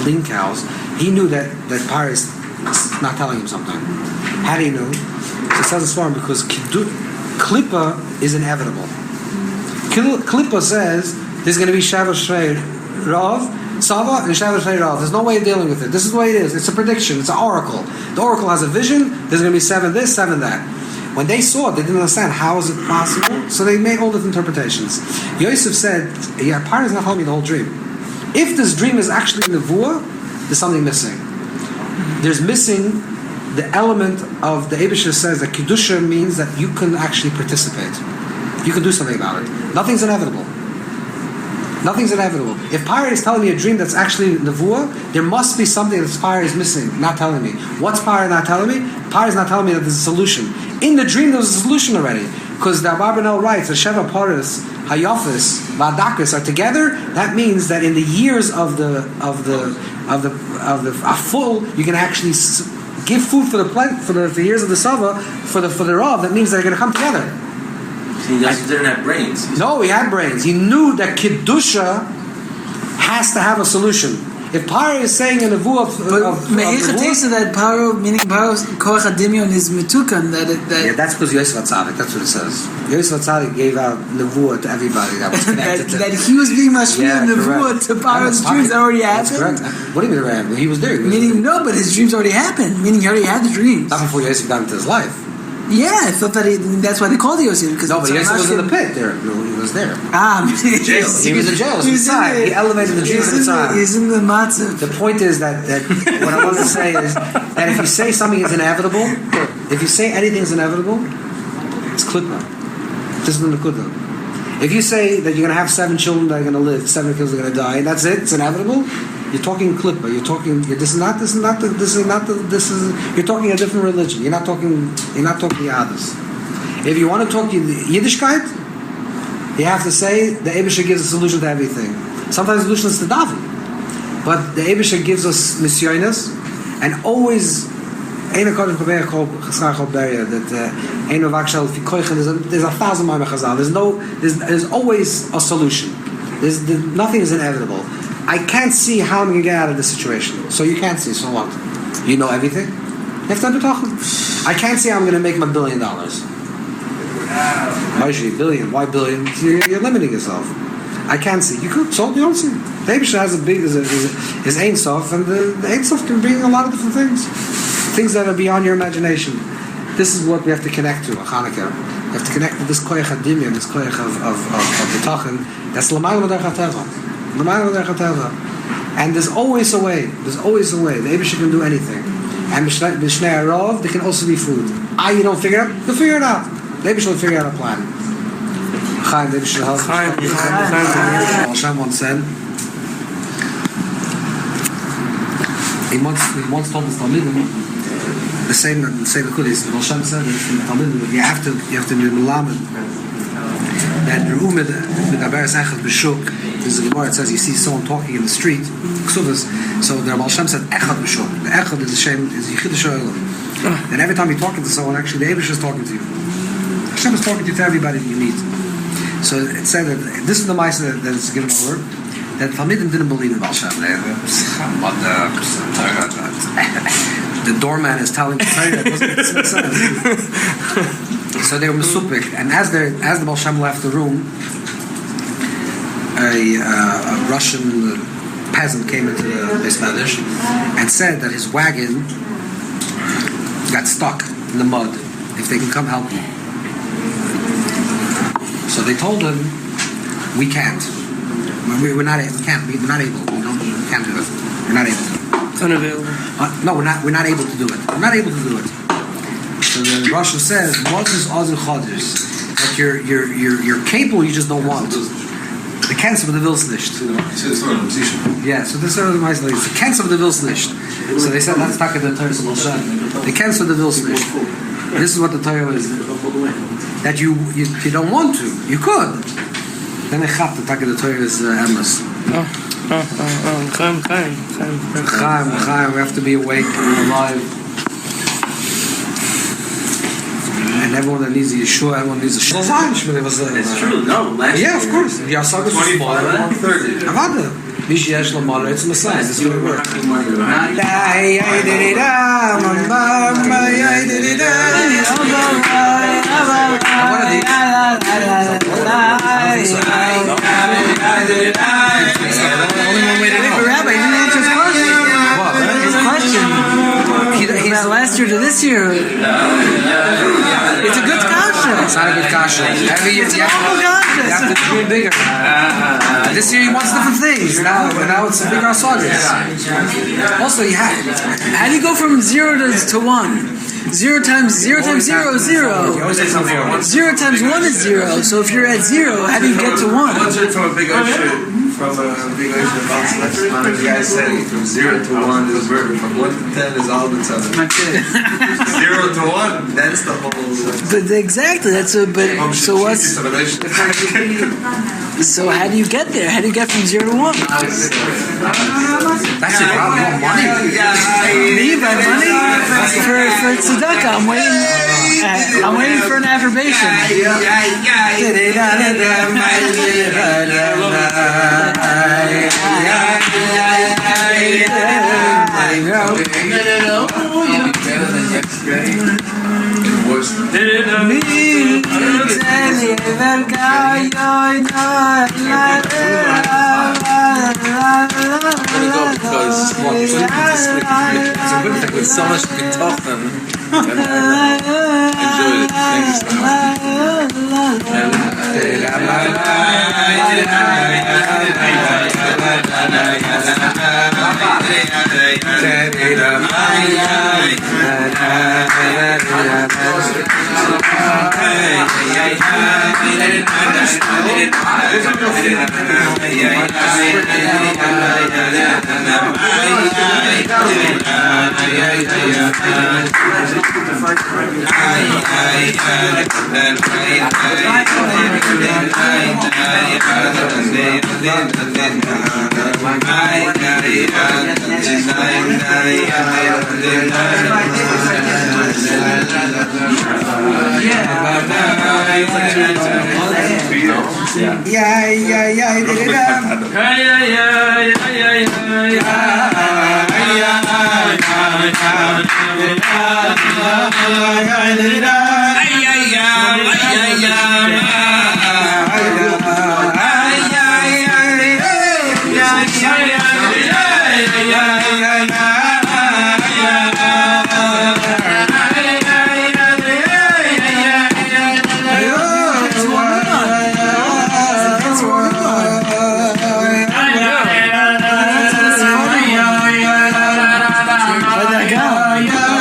S3: lean cows, he knew that Pari is not telling him something. How do you know? So it says this for him because Klippa is inevitable. Klippa says there's going to be Shavuot Shrei Rav, Sava, and Shavuot Shrei Rav. There's no way of dealing with it. This is the way it is. It's a prediction. It's an oracle. The oracle has a vision. There's going to be 7 this, 7 that. When they saw it, they didn't understand how is it possible. So they made all different interpretations. Yosef said, Pari is not telling me the whole dream. If this dream is actually Nevuah, there's something missing. There's missing the element of the Eibusher says that Kedusha means that you can actually participate. You can do something about it. Nothing's inevitable. Nothing's inevitable. If Pari is telling me a dream that's actually Nevuah, there must be something that Pari is missing, not telling me. What's Pari not telling me? Pari is not telling me that there's a solution. In the dream, there was a solution already. Because the Abarbanel writes, the Sheva Paras, Hayafis, Vadakas are together. That means that in the years of the full, you can actually give food for the years of the Sava for the Rav. That means they're going to come together.
S8: He didn't have brains.
S3: No, he had brains. He knew that Kedusha has to have a solution. If Paro is saying in the Nevuah of
S6: that Paro, meaning Paro's Koach HaDimyon is Metukan,
S3: that's because Yosef Atzadik, that's what it says. Yosef Atzadik gave out Nevuah to everybody that was connected to
S6: that he was being mashmir Nevuah to Paro's dreams that already happened.
S3: That's correct. What do you mean happened? He was there.
S6: No, but his dreams already happened. Meaning he already had the dreams.
S3: Not before Yosef got into his life.
S6: Yeah, I thought that's why they called the Yosef.
S3: No, but Yosef was in the pit there. No, he was there.
S6: Jail.
S3: He was in jail. He elevated the dreams at the time.
S6: He's in the matzah.
S3: The point is that what I want to say is that if you say something is inevitable, if you say anything is inevitable, it's klippa. This is the nekuda. If you say that you're going to have 7 children that are going to live, 7 kids are going to die, and that's it, it's inevitable. You're talking klippa. You're talking. You're talking a different religion. You're not talking Yadus. If you want to talk Yiddishkeit, you have to say the Eibusher gives a solution to everything. Sometimes the solution is to daven, but the Eibusher gives us misyonos, and always there's 1,000 Ma'ameh Chazal. There's always a solution. Nothing is inevitable. I can't see how I'm going to get out of this situation. So you can't see, so what? You know everything? You have to undertalk. I can't see how I'm going to make my $1 billion. Why should you billion? Why billion? You're limiting yourself. I can't see. You could, so you don't see. The Eibusher has is Ein Sof, and the Ein Sof can bring a lot of different things. Things that are beyond your imagination. This is what we have to connect to, Chanukah. We have to connect to this koyach hadimyon, this koyach of the tachin. That's l'mayla b'derech hateva. And there's always a way. The Eibusher can do anything. And B'shnei Arov, they can also be food. You don't figure it out? You'll figure it out. Maybe she'll figure out a plan. Chaim, maybe she'll help. Hashem once said, he once told his Talmidim, the same Kudis. Hashem said, you have to be melamed. That Re'umid Medaberes Echad B'Shuk, there's a Gemara, it says you see someone talking in the street, Ksuvas, so the Baal Shem said Echad B'Shuk. The Echad is the Shem, is Yichid Shoylam. And every time you're talking to someone, actually the Eibush is talking to you. Hashem is talking to you, to everybody that you meet. So it said that this is the mice that is given over, that Talmidim didn't believe in Baal Shem. The doorman is telling the Torah, that doesn't make sense. So they were mesupik, and as the Baal Shem left the room, a Russian peasant came into the Beis Medrash and said that his wagon got stuck in the mud. If they can come help him. So they told him, we can't. We're not able. We can't do it. We're not able to.
S4: It's unavailable.
S3: No, we're not able to do it. We're not able to do it. So the Russia says, what is other choders? That you're capable, you just don't want. The cancer of the will's nicht. Yeah, so this is the cancer of the will's nicht. So they said that's talking the Torah. The cancer of the will's nicht. This is what the Torah is. That you don't want to. You could. Then the talking the Torah is endless. Chaim, we have to be awake and alive. And everyone that needs a Yeshua, everyone needs a Shul.
S8: It's true, no.
S3: Yeah, of course. The Yasag is small.
S8: 130.
S3: Avada. Mish yesh lamala, it's a Messiah. This is what it works.
S6: Rabbi, you didn't answer his question.
S3: What?
S6: His question. From last year to this year. It's a good kasha.
S3: It's not a good kasha. Every year you have to dream bigger. This year he wants different things. Now it's a bigger asagas. Also, how do you go from 0 to 1? 0 times 0 is 0. 0 times 1 is 0. So if you're at 0, how do you get to 1?
S1: From a big ocean. From a big ocean of concepts. One of the guys said from 0 to 1 is verb. From 1 to 10 is all the time. 0 to 1, that's the whole.
S6: But exactly, that's a. But so what's? So how do you get there? How do you get from 0 to 1?
S3: That's your problem. You want money?
S6: Me, by money? For tzedakah, I'm waiting for an affirmation.
S5: It's a good thing with so much bitachon. Enjoy it. Thank you so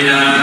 S9: Yeah.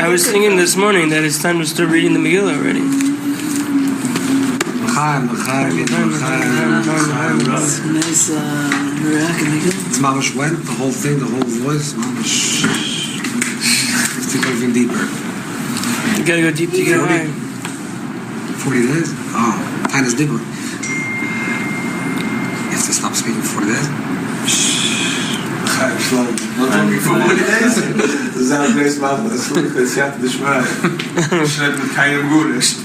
S4: I was thinking this morning that it's time to start reading the Megillah already.
S6: Nice,
S3: It's mamash went, the whole thing, the whole voice, mamash. Let's go even deeper.
S4: You gotta go deep to get high.
S3: 40 days? Oh, time is deeper. You have to stop speaking for 40 days?
S2: Not only for 40 days. Das ist ein Place machen, das ist das Jahr des Schmal. Schreibt mit keinem Gurisch.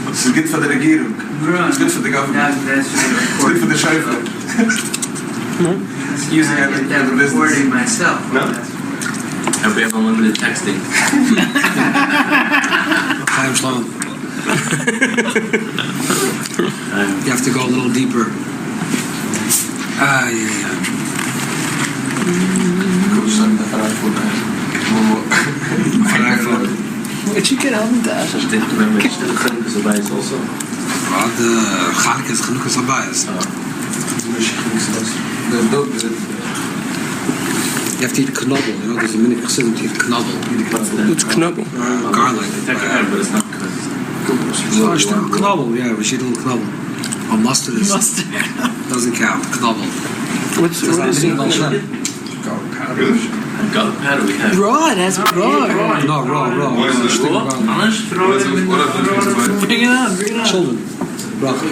S2: Das ist gut für die Regierung. Das ist gut für die Government. Das ist gut für die Schäufer. Using everything for the business.
S7: Recording myself.
S2: No?
S8: And we have unlimited texting.
S3: Time slow. You have to go a little deeper. Yeah.
S6: Where'd you get on that?
S8: I think remember Chanukah Sabayis also.
S3: Well, the Chanukah is Chanukah Sabayis. You have to eat knobbel, you know, there's a minute chassidut to eat knobbel.
S4: What's knobbel?
S3: Garlic.
S8: But it's not good.
S3: Knobbel, yeah, we should eat a little knobbel. Or mustard is.
S6: Mustard.
S3: Doesn't count. Knobbel.
S4: What is it?
S8: Got powder we have.
S6: Raw, it has raw.
S3: No, raw.
S8: Anish?
S6: Bring it on, bring it on.
S3: Children. Bracha.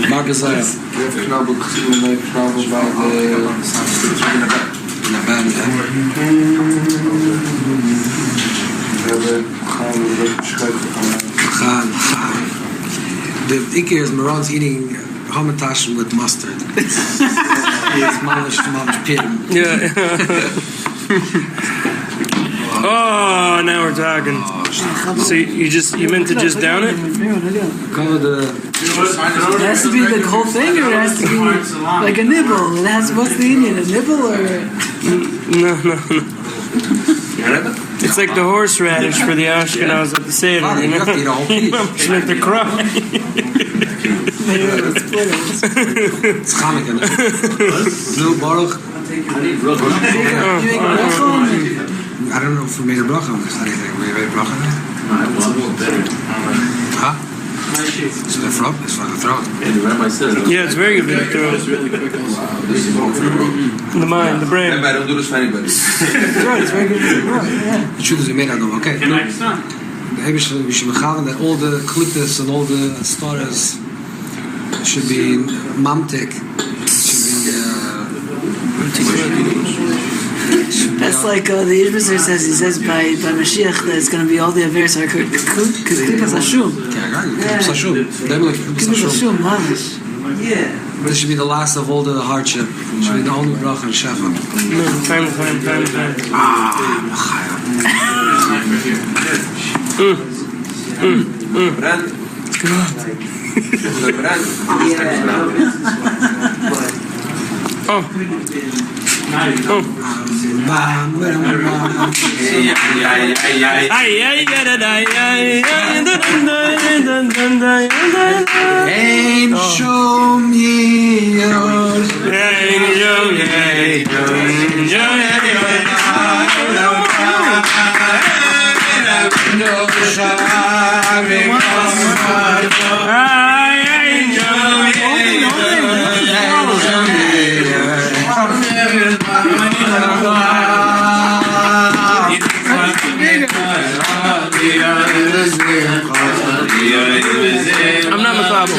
S3: Margazaya.
S2: We have knabbel gezien en een knabbel bij
S3: In the band,
S2: we hebben gewoon een beetje beschuiten
S3: Gaan. The Iker is Moran's eating hamantash with mustard. It's mamish pin.
S4: Yeah. Oh, now we're talking. So you meant to just down it?
S3: Cover the.
S6: It has to be the whole thing, or it has to be like a nibble? What's the Indian? A nibble or?
S4: No. It's like the horseradish for the Ashkenaz at the Seder, you know?
S3: You have to eat a whole piece.
S4: It's like the crop.
S3: It's Chanukah. No, Baruch. I don't know if we made a bracha on this. How do you think? We made a bracha on it?
S8: No, I want better.
S3: Huh? So the front is for the throne.
S8: Yeah, the rabbi says.
S4: Yeah, it's very good for the throat.
S8: It's really quick also.
S4: The mind, the brain.
S2: I don't do this for anybody.
S6: It's very good.
S3: The truth is we made Adam, okay? The Ebish Mishmachal, that all the clippers and all the stories should be mamtik.
S6: That's like the Yishmazer says. He says by Mashiach that it's going to be all the Averis are Klipas Hashum. Klipas Hashum, mamish.
S7: Yeah.
S3: This should be the last of all the hardship. It should be the only bracha and shefa.
S4: Time.
S3: Ein shom yiyos,
S4: I'm not Macabre.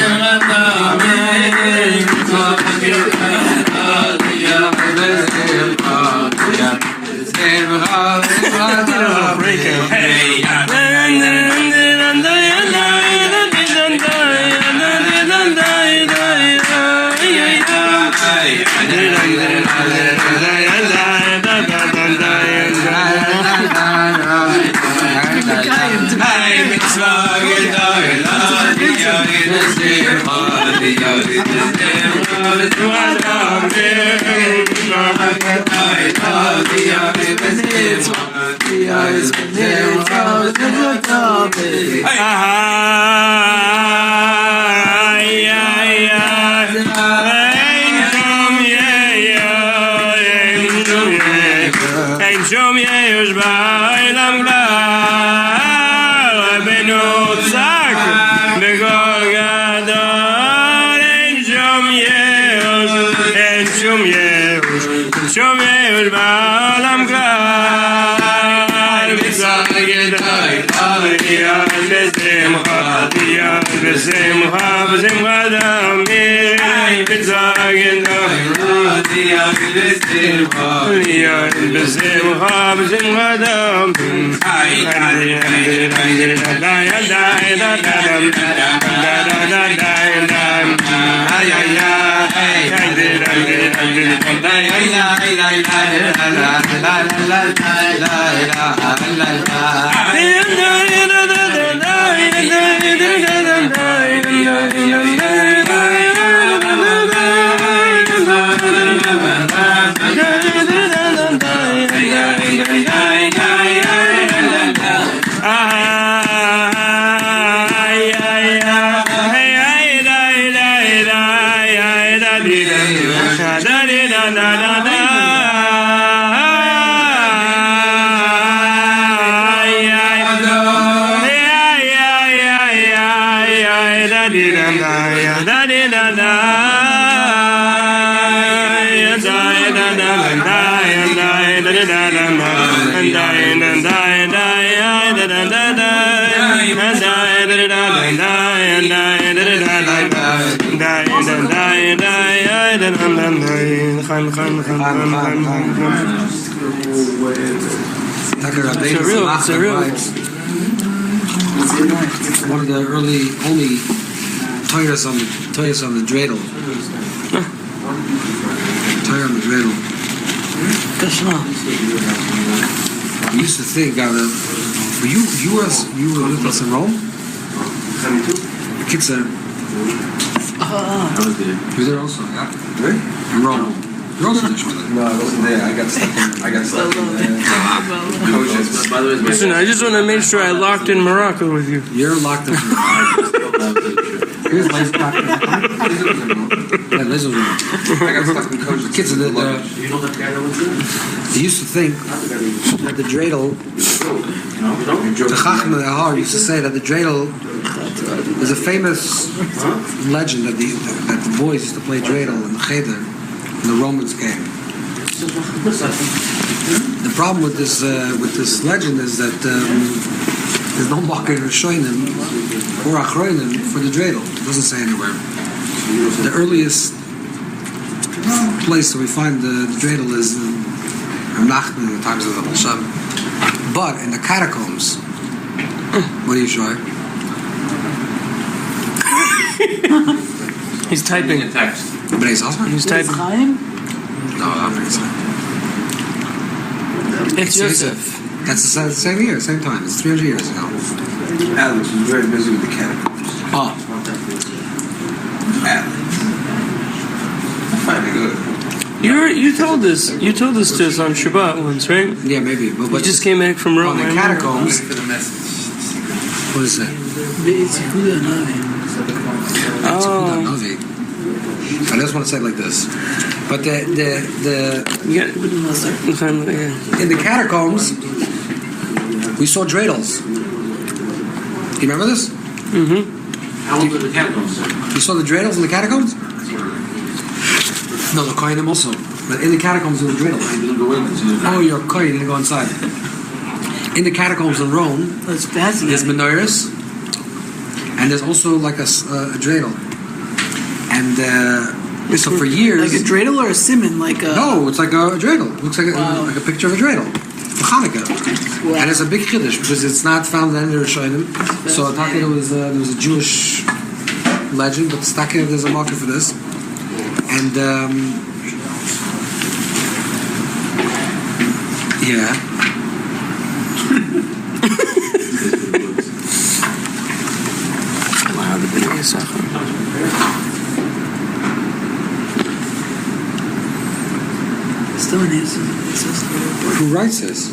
S3: One of the only Torahs on the dreidel. Torah on the dreidel. We used to think you were with us in Rome? Kids are.
S2: I was there.
S3: You were there also? Yeah.
S2: Really?
S3: In Rome. You're also there.
S2: No, I wasn't there. I got stuck in coaches.
S8: By the way,
S4: Listen, I just want to make sure I locked in Morocco with you.
S3: You're locked in. Here's Liz locked in. Yeah, Liz was in.
S2: I got stuck in coaches.
S3: Kids are
S8: you know that guy that was there?
S3: they used to think that the dreidel, the Chacham of the Har used to say that the dreidel, there's a famous legend that the boys used to play dreidel in the Cheder when the Romans came. The problem with this legend is that there's no marker in Rishonim or Achronim for the dreidel. It doesn't say anywhere. The earliest place that we find the dreidel is in Nachman in the times of the Balsham. But in the catacombs, what are you showing?
S4: He's typing.
S8: In text.
S3: Bnei Zosman?
S4: He's typing.
S3: No, not Bnei Zosman.
S4: It's Yosef.
S3: That's the same year, same time. It's 300 years ago.
S2: Alex was very busy with the catacombs.
S3: Oh.
S2: Alex. Finally good.
S4: You told this to us on Shabbat once, right?
S3: Yeah, maybe. But
S4: You just came back from Rome.
S3: on the catacombs,
S2: For the message.
S3: what is that?
S4: Oh.
S3: Navi. I just want to say it like this. But
S4: Yeah.
S3: in the catacombs, we saw dreidels. Do you remember this?
S4: Mm-hmm.
S8: How old are the catacombs?
S3: You saw the dreidels in the catacombs? No, the Kohanim also. But in the catacombs, there was dreidels.
S2: I didn't go in.
S3: Oh, you're a Kohen, you didn't go inside. In the catacombs in Rome,
S6: That's
S3: there's
S6: fascinating.
S3: menorahs, and there's also like a dreidel. And so for years...
S6: Like a dreidel or a simon? Like a...
S3: No, it's like a dreidel. It looks like
S6: Wow.
S3: a picture of a dreidel. For Hanukkah.
S6: Wow.
S3: And it's a big chiddush because it's not found in any Rishonim. So Taka, there was a Jewish legend, but Taka, there's a marker for this. And yeah.
S6: Still in his.
S3: Who writes this?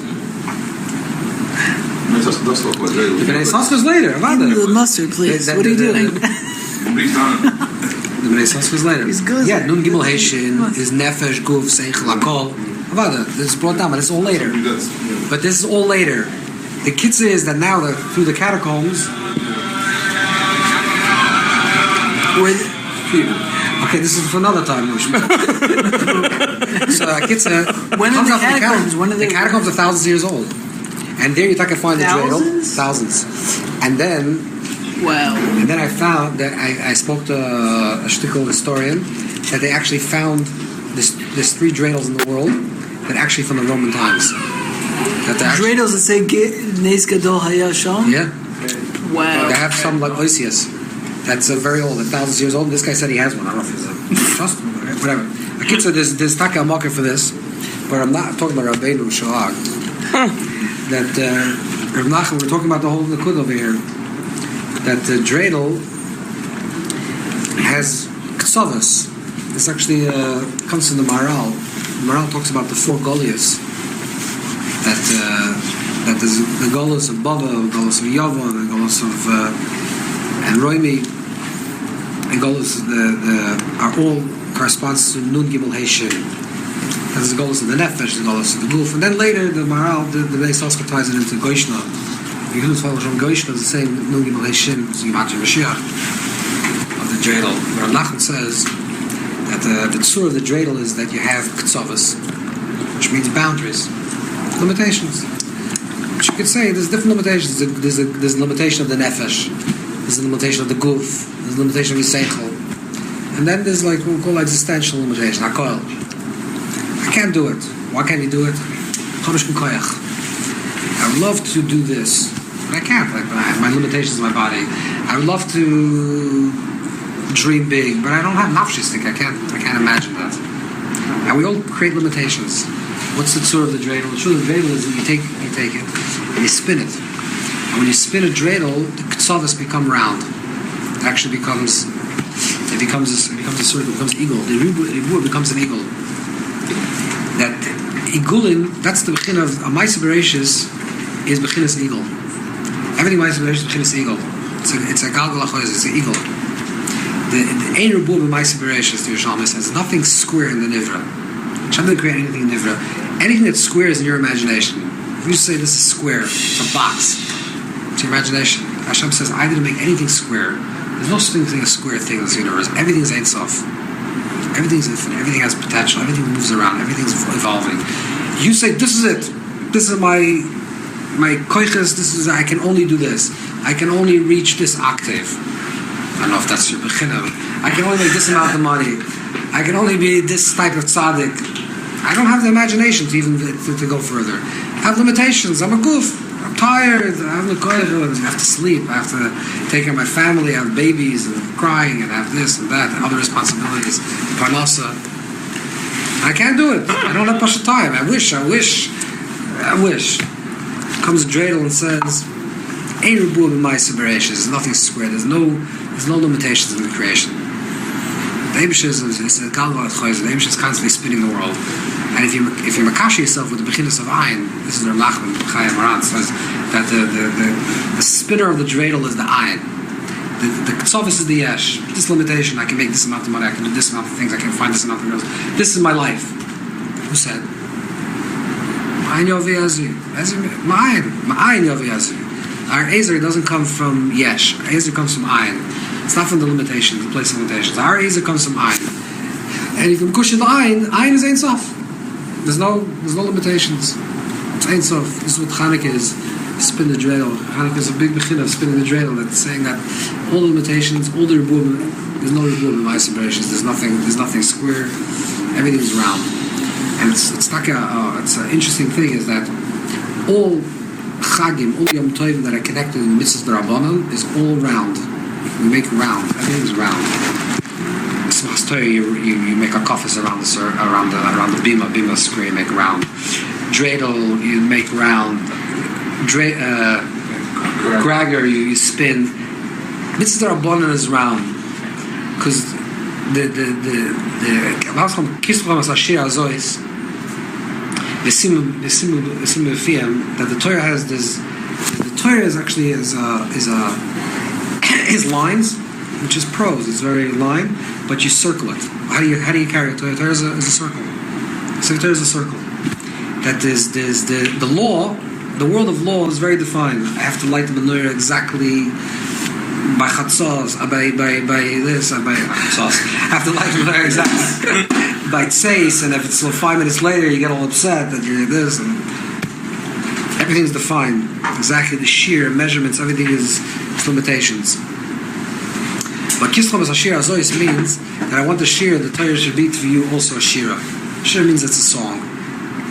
S2: That's not what they
S3: The Bnei Saskas later.
S6: Give me the mustard, please. What are you doing?
S3: The Bnei Saskas later.
S6: He's good.
S3: Yeah, Nun Gimel Heishin is Nefesh, Guf, Seichel, Akol. Avada, this is brought down, but it's all later. But this is all later. The kitzah is that now through the catacombs. Okay, this is for another time. So kitzah.
S6: When are the catacombs? When are they?
S3: The catacombs are thousands of years old, and there you can find the dreidel.
S6: Thousands?
S3: And then.
S6: Wow.
S3: And then I found that I spoke to a shtickle historian that they actually found there's 3 dreidels in the world that actually from the Roman times. That
S6: Dreidels that say Nes Gadol Haya Shon?
S3: Yeah.
S6: Wow.
S3: They have some like Oisius. That's very old, 1,000 years old. This guy said he has one. I don't know if he's a trust whatever. A kid said there's taka market for this, but I'm not talking about Rabbeinu Shahag. That Rav Nachman, we're talking about the whole Nikud over here. That the dreidel has ksavas. This actually comes from the Maharal. The Maharal talks about the 4 Goliaths. That there's the Golos of Bava, the Golos of Yavon, the Golos of and Roimi, and Golos are all corresponds to Nun Gimel Heishin. There's the Golos of the Nefesh, the Golos of the Guf, and then later the Maharal, the Bnei Soscha ties it into Goishna. You can follow from Goishna is the same Nun Gimel Heishin, so you imagine Mashiach of the dreidel. Rav Nachman says that the tzur of the dreidel is that you have ktsavas, which means boundaries. Limitations. But you could say there's different limitations. There's a limitation of the nefesh. There's a limitation of the guf. There's a limitation of the seichel. And then there's like what we call existential limitation, hakol. I can't do it. Why can't you do it? I would love to do this, but I can't. Like, my limitations in my body. I would love to dream big, but I don't have nafshistik. I can't imagine that. And we all create limitations. What's the tzur of the dreidel? The tzur of the dreidel is that you take it and you spin it. And when you spin a dreidel, the ktsavis become round. It actually becomes a circle, it becomes an eagle. The ribur becomes an eagle. That igulin, that's the bechin of a ma'aser bereishis is bechinas eagle. Everything ma'aser bereishis is bechinas eagle. It's a galgal achoyz, it's an eagle. The ein ribur b'ma'aser bereishis, the Yerushalmi says, nothing square in the nivra. Hashem didn't create anything in nivra. Anything that's square is in your imagination. If you say this is square, it's a box. It's your imagination. Hashem says, I didn't make anything square. There's no such thing as square thing in this universe. Everything is Ein Sof. Everything's infinite. Everything has potential. Everything moves around. Everything's evolving. You say, this is it. This is my koiches. This is, I can only do this. I can only reach this octave. I don't know if that's your bechina. I can only make this amount of money. I can only be this type of tzaddik. I don't have the imagination to even to go further. I have limitations. I'm a goof. I'm tired. I have to sleep. I have to take care of my family. I have babies and crying, and I have this and that and other responsibilities. Parnasa. I can't do it. I don't have much time. I wish. Comes a dreidel and says, "Ein rubu b'ma'aser bereishis." There's nothing square. There's no limitations in the creation. The Eibush is a galgal achoyz. The Eibush is constantly spinning the world. And if you makashi yourself with the bechinas of ayin, this is Reb Nachman Chaya Maran says that the spinner of the dreidel is the ayin. The ktsavis is the yesh. This limitation, I can make this amount of money, I can do this amount of things, I can find this amount of girls. This is my life. Who said? Ma'ayin yovi yazu. Ma'ayin yovi yazu. Our ezer doesn't come from yesh. Our ezer comes from ayin. It's not from the limitations, the place of limitations. Our ezer comes from ayin. And if you cushion the ayin is Ein Sof. There's no limitations. It's Ein Sof. This is what Chanukah is. Spin the dreidel. Chanukah is a big bechin of spinning the dreidel. That's saying that all the limitations, all the ribur, there's no ribur in my separations. There's nothing square. Everything's round. And it's like it's an interesting thing is that all chagim, all yom tovim that are connected in mitzvahs d'Rabbanan is all round. We make round. Everything's round. You make a kofis around the bima square. You make round. Dreidel, you make round. Gragger, you spin. Mitzvah Rabbanan is round because the that the Torah has this. The Torah is actually is lines, which is prose. It's very line, but you circle it. How do you carry it? Torah is a circle. So Torah is a circle. That there's the law. The world of law is very defined. I have to light the menorah exactly by chatzos, by this, by chatzos. I have to light the menorah exactly by tzeis, and if it's 5 minutes later, you get all upset that you're this, and everything's defined exactly. The sheer measurements, everything is limitations. But kislam as a shir azois means that I want the shir, the Torah should be for you also a shira. Shira means it's a song.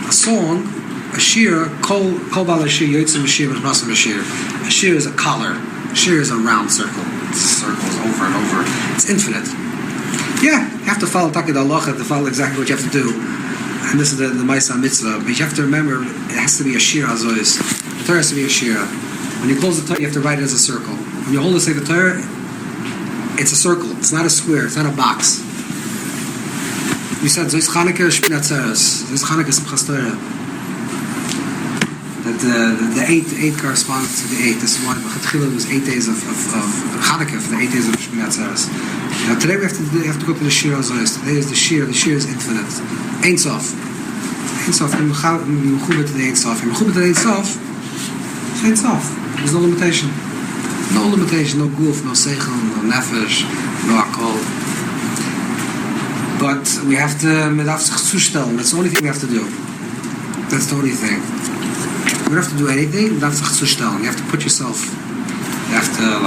S3: A song. A shir, kol bal shir yotzim shir v'nasam shir. A shir is a collar. A shir is a round circle. It circles over and over. It's infinite. Yeah, you have to follow Takid Halacha to follow exactly what you have to do. And this is the Ma'aseh Mitzvah. But you have to remember, it has to be a shir azois. The Torah has to be a shir. When you close the Torah, you have to write it as a circle. When you hold the Sefer Torah, it's a circle. It's not a square. It's not a box. You said Zos Chanukah Shmini Atzeres. Zos Chanukah Simchas Torah. That the eight corresponds to the 8. This is why B'chatchila was 8 days of Chanukah for the 8 days of Shmini Atzeres. Now today we have to go to the Shir Azois. Today is the Shir. The Shir is infinite. Ein Sof. Ein Sof. You're mechubet to the Ein Sof. You're mechubet to the Ein Sof. It's Ein Sof. There's no limitation. No limitation. No guf. No seichel. No nefesh. No akol. But we have to medaf sich zustellen. That's the only thing we have to do. That's the only thing. You don't have to do anything. That's chzustellen. You have to put yourself. You have to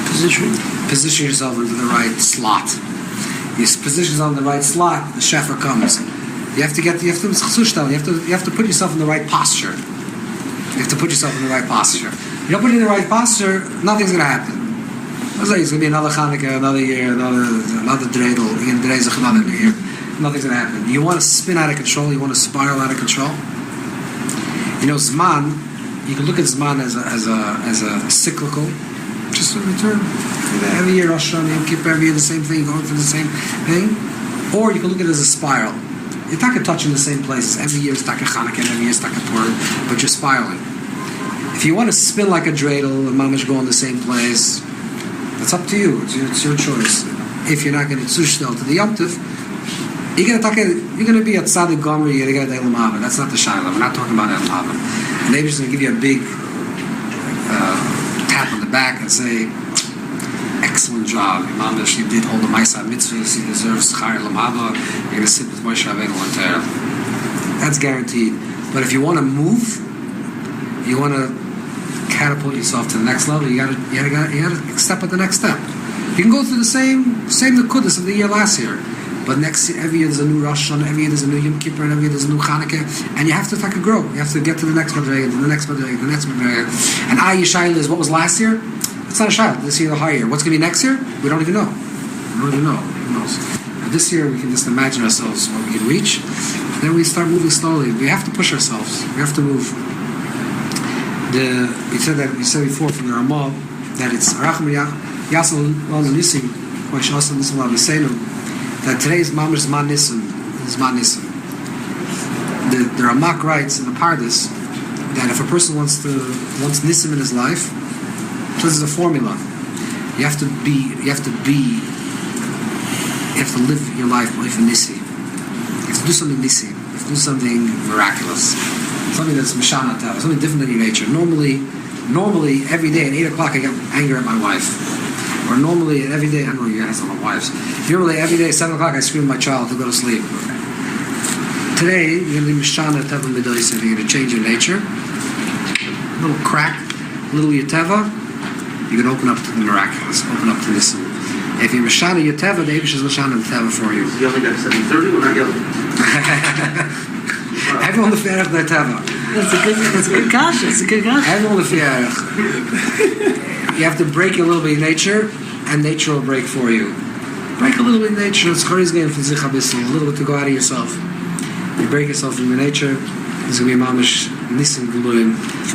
S3: position yourself into the right slot. You position yourself in the right slot. The shefa comes. You have to chzustellen. You have to put yourself in the right posture. You have to put yourself in the right posture. You don't put it in the right posture, nothing's going to happen. It's going to be another Chanukah, another year, another dreidel, another year. Nothing's going to happen. You want to spin out of control. You want to spiral out of control. You know, Zman. You can look at Zman as a cyclical, just a return. Every year Rosh Hashanah, Yom Kippur, every year the same thing, going for the same thing. Or you can look at it as a spiral. You're not touching the same places. Every year it's Taka Chanukah, and every year it's Taka Purim, but you're spiraling. If you want to spin like a dreidel and mamash go in the same place, that's up to you. It's your choice. If you're not going to zushtel to the Yom Tov, you're going to be at Tzadik Gomer, you're going to get Elam Hava. That's not the Shaila. We're not talking about Elam Hava. And they're just going to give you a big tap on the back and say, excellent job. Mamash, you did hold the Maisa Mitzvahs, you deserve Schar Elam Hava, you're going to sit with Moshe Rabbeinu on Torah. That's guaranteed. But if you want to move, you want to catapult yourself to the next level, you got to step at the next step. You can go through the same Nekudas of the year last year, but next year, every year there's a new Rosh Hashanah, every year there's a new Yom Kippur, and every year there's a new Chanukah, and you have to grow. You have to get to the next Madrega, to the next Madrega, the next Madrega. And Yishayla is what was last year? It's not a Shayla. This year the higher year. What's going to be next year? We don't even know. Who knows? And this year we can just imagine ourselves what we can reach, and then we start moving slowly. We have to push ourselves. We have to move. We said before from the Ramah that it's Arachim Yasal Nisim, that today's Mamash Zman Nisim. The Ramak writes in the Pardes that if a person wants Nisim in his life, so this is a formula. You have to live your life for Nisi. You have to do something Nisi. You have to do something miraculous. Something that's Mishana Tava, something different than your nature. Normally, every day at 8 o'clock I get angry at my wife. Or normally, every day, I don't know you guys are my wives. Normally, every day at 7 o'clock I scream at my child to go to sleep. Today, you're going to be Mishana Tava Midoisim. You're going to change your nature. A little crack, a little Yateva, you can open up to the miraculous, open up to this. If you're Mishana Yateva, the Abish is Mishana Yateva for you.
S8: Is yelling at 7:30 or not yelling?
S3: Everyone the Fiarech Yateva.
S6: It's a good kasha. It's a good kasha.
S3: Everyone the Fiarech. You have to break a little bit of nature, and nature will break for you. Break a little bit of nature. It's Chori's game for Zich HaBissel. A little bit to go out of yourself. You break yourself from your nature. There's going to be a mamish nisim geluim.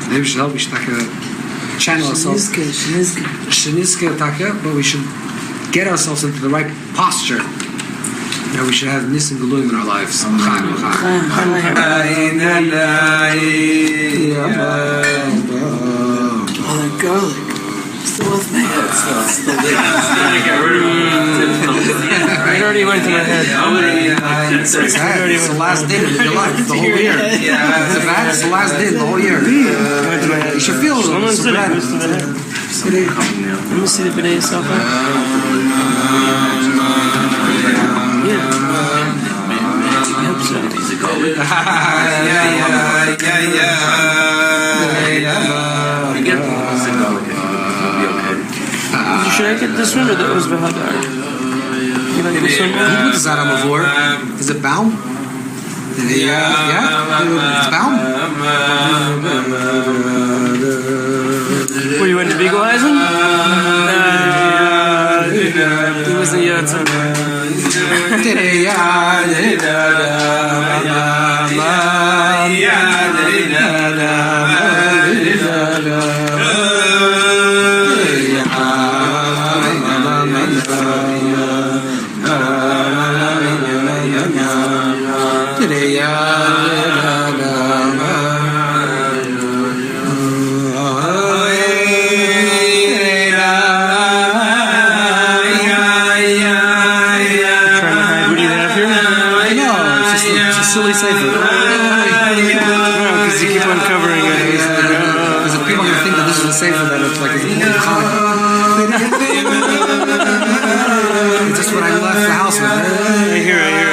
S3: Maybe we should help. We should channel ourselves. Shenizke taka, but we should get ourselves into the right posture. Now we should have nisim geluim in our lives.
S6: Oh, that garlic. Still with me.
S4: It already went to my head.
S3: It's the last din of your life, the whole year. It's the last din, the whole year. You should feel a little bit.
S4: Let me see the bidet stuff. Should I get this one or that was Bahadar? You like this one?
S3: What is that on the floor? Is it Baum? Yeah? It's Baum?
S4: Were you into Beagle-Eisen? It was the
S3: Silly safer.
S4: Because you keep on covering it.
S3: Because if people are going to think that this is a safer, that it's like it's just what I left the house with.
S4: I hear it.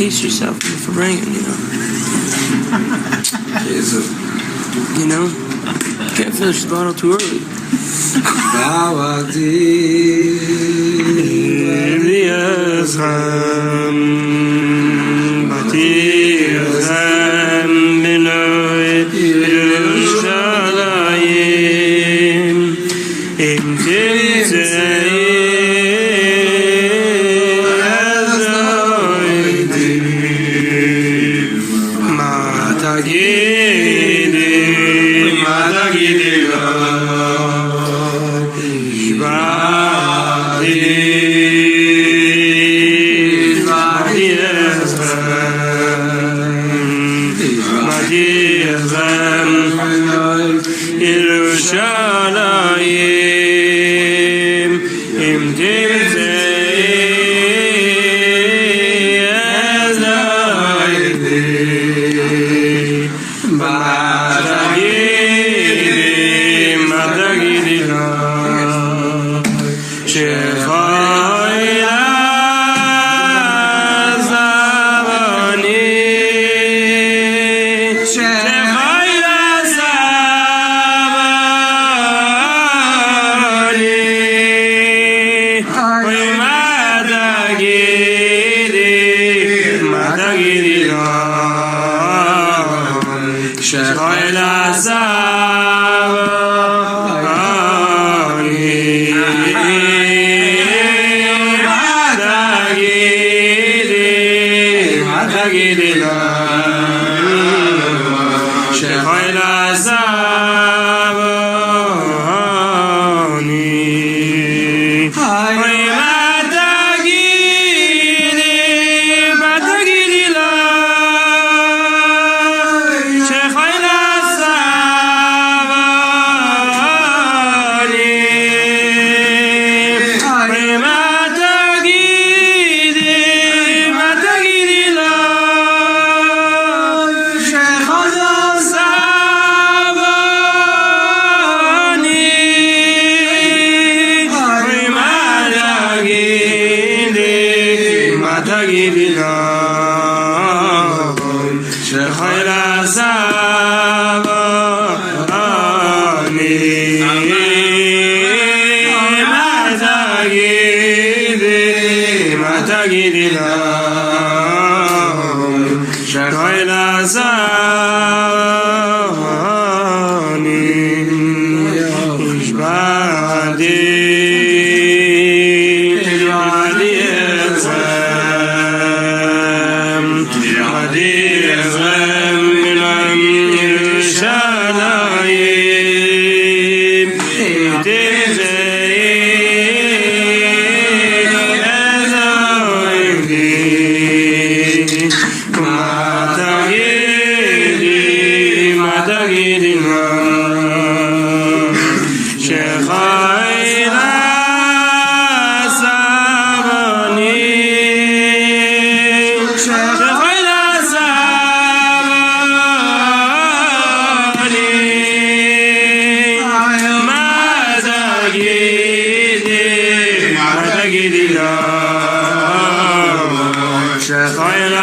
S4: Pace yourself in the Fabreingen, you know? Can't finish the bottle too early. Yerushalayim im timtzei ezaydi matagidi la shechoyla zavani shechoyla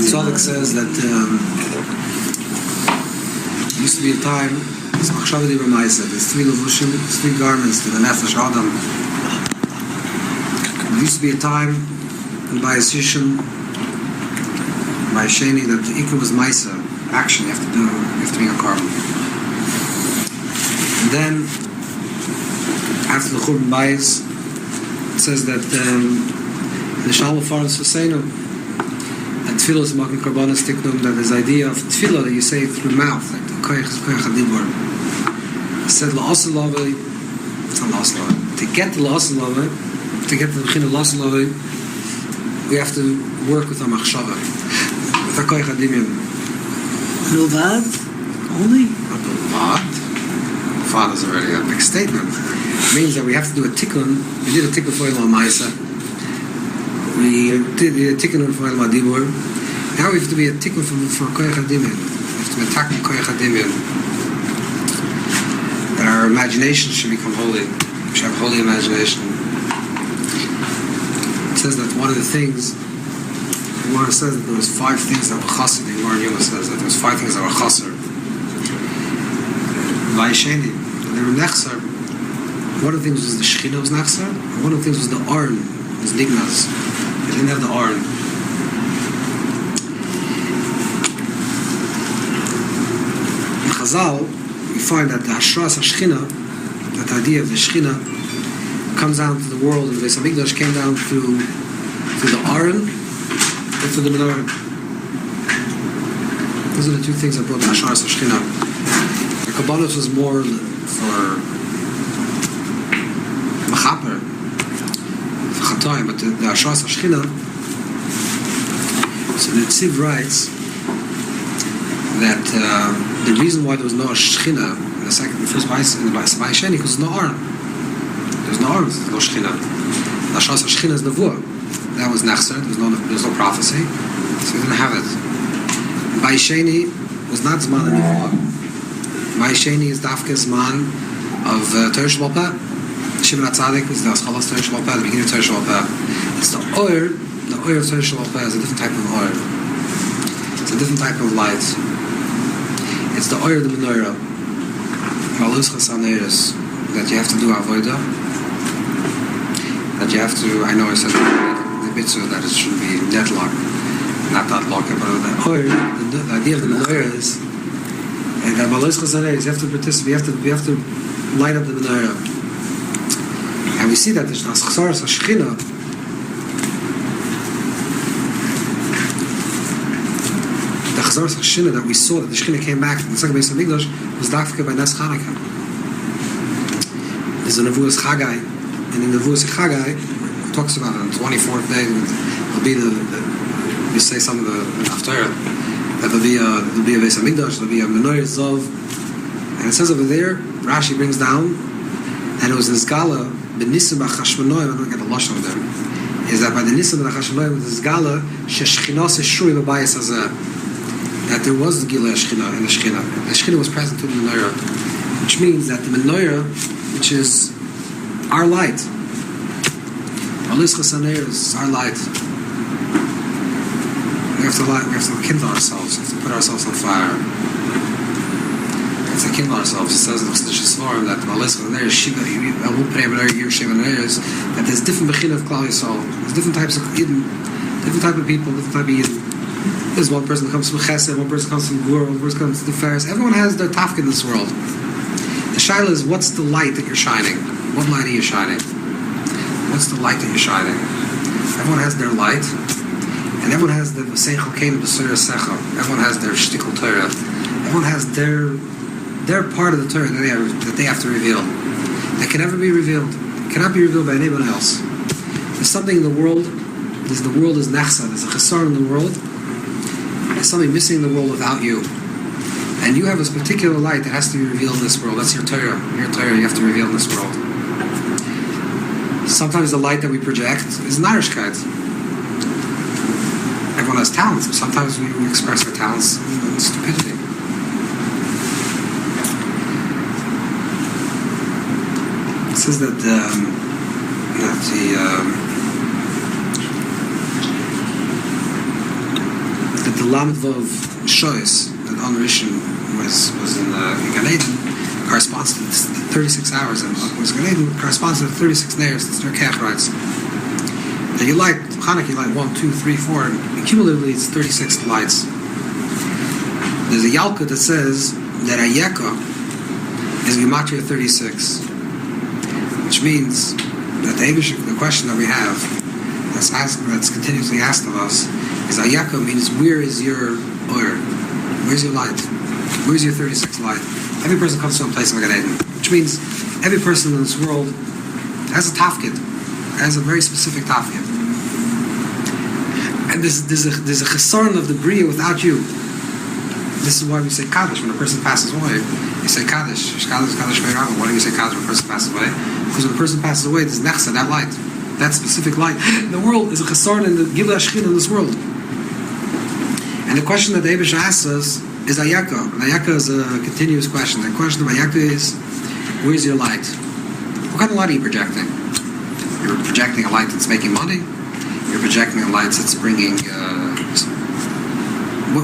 S3: Tzaddik says that used to be a time, it's machshavah di b'maisa, there's three levushim, three garments to the nefesh adam. There used to be a time by a sishim, by a sheni, that the ikra was maisa, action you have to do, you have to bring a carbon. And then, after the churban bayis, it says that the shalom faras Husseinu, that Tefillah is making karbanas tiknum, that is the idea of tefillah that you say through mouth, like the koyach hadibur. It said la'asalavai, it's not la'asalavai. To get the la'asalavai, to get the b'china la'asalavai, we have to work with a machshava, with a koyach hadibur.
S6: Bilvad? Only?
S3: Not bilvad. Bilvad is already a big statement. It means that we have to do a tikkun. We did a tikkun for Ilam Ma'isa. We did a tikkun for Ilam Adibur. Now we have to be a tikkun for Koyach HaDimyon. We have to be a takkun Koyach HaDimyon. That our imagination should become holy. We should have holy imagination. It says that one of the things, the Gemara says that there was 5 things that were chassid. The Gemara Yuma says that there was 5 things that were chassid. Vayisheni, they were nechsar. One of the things was the Shechina was nechsar, and one of the things was the Arn, was Nignas. They didn't have the Arn. In Chazal, we find that the Hashras HaShechina, that the idea of the Shechina, comes down to the world, and the Beis HaMikdash came down through the Arn and through the Menorah. Those are the 2 things that brought the Hashras HaShechina. The Kabbalah was more for Machaper, for Chatoim, but the Hashras HaShechina, so the Tziv writes that the reason why there was no Shechina in the first Bais, in the Bais Sheni, because there's no Arn. There's no Arn, there's no Shechina. The Hashras HaShechina is Nevuah. That was Nechser, there's no prophecy, so we didn't have it. Bais Sheni was not Zman of Nevuah. Bais Sheni is Dafka Zman of Torah Shebal Peh. Shimon HaTzadik is the Aschalas Torah Shebal Peh, the beginning of Torah Shebal Peh. It's the oil of Torah Shebal Peh is a different type of oil. It's a different type of light. It's the oil of the menorah. Malus Chasaneris, that you have to do avodah. That you have to, I know I said the mitzvah that it should be deadlock, not that lock, but the oil, the idea of the menorah is, and that Malus Chasaneris, you have to participate, we have to light up the menorah. And we see that there's Chassaras HaShechina. The Chassaras HaShechina that we saw, that the Shechina came back in the second Beis HaMikdash, was Dafka by Nes Chanukah. There's a Nevuas Chagai, and in the Nevuas Chagai, it talks about it on the 24th day, there'll be we say some of the Haftarah, that there'll be a Beis HaMikdash, there'll be a Menorah Zov, and it says over there, Rashi brings down, and it was in Zgala, the Nisim HaChashmonoim, I don't get the Lashon of them, is that by the Nisim HaChashmonoim, the Zgala, Sheshchinos Eshrui B'bayis Hazeh, that there was the Gilei Shechina in the Shechina. The Shechina was present in the Menorah, which means that the Menorah, which is our light, Malus Chasaneir is our light. We have to kindle ourselves, we have to put ourselves on fire. To kindle ourselves. It says in the Shesvarim that that there's different bechin of Klal Yisrael. There's different types of Eden, different type of people, different type of Eden. There's one person that comes from Chesed, one person comes from Gur, one person comes from the Faris. Everyone has their tafkid in this world. The shaila is, what's the light that you're shining? What light are you shining? What's the light that you're shining? Everyone has their light, and everyone has the Seichel Kein B'Sura Secha. Everyone has their Shtikul Torah. Everyone has their part of the Torah that they have to reveal. That can never be revealed. It cannot be revealed by anyone else. There's something in the world. The world is nechsa. There's a chesar in the world. There's something missing in the world without you. And you have this particular light that has to be revealed in this world. That's your Torah. Your Torah you have to reveal in this world. Sometimes the light that we project is narishkeit. Everyone has talents, but sometimes we express our talents in stupidity. It says that the Lamed Vov Shois, that on Rishon was in Gan Eden, corresponds to the 36 hours, and was Gan Eden corresponds to the 36 neirs. That's their Kech writes. And you light Hanukkah, you light 1, 2, 3, 4, and cumulatively it's 36 lights. There's a Yalkut that says that Ayeka is Gematria 36, which means that the question that we have that's continuously asked of us Because Ayaka means where is your oil? Where's your light? Where's your 36 light? Every person comes from a place of Gan Eden, which means every person in this world has a tafkid, has a very specific tafkid. And there's a chesaron of the bria without you. This is why we say Kaddish when a person passes away. You say Kaddish. Kaddish Meirama. Why do you say Kaddish when a person passes away? Because when a person passes away, there's nechsa, that light. That specific light. The world is a chesaron in the Gila Ashkin in this world. And the question that the Eibush asks us is Ayaka. And Ayaka is a continuous question. The question of Ayaka is, where's your light? What kind of light are you projecting? You're projecting a light that's making money. You're projecting a light that's bringing...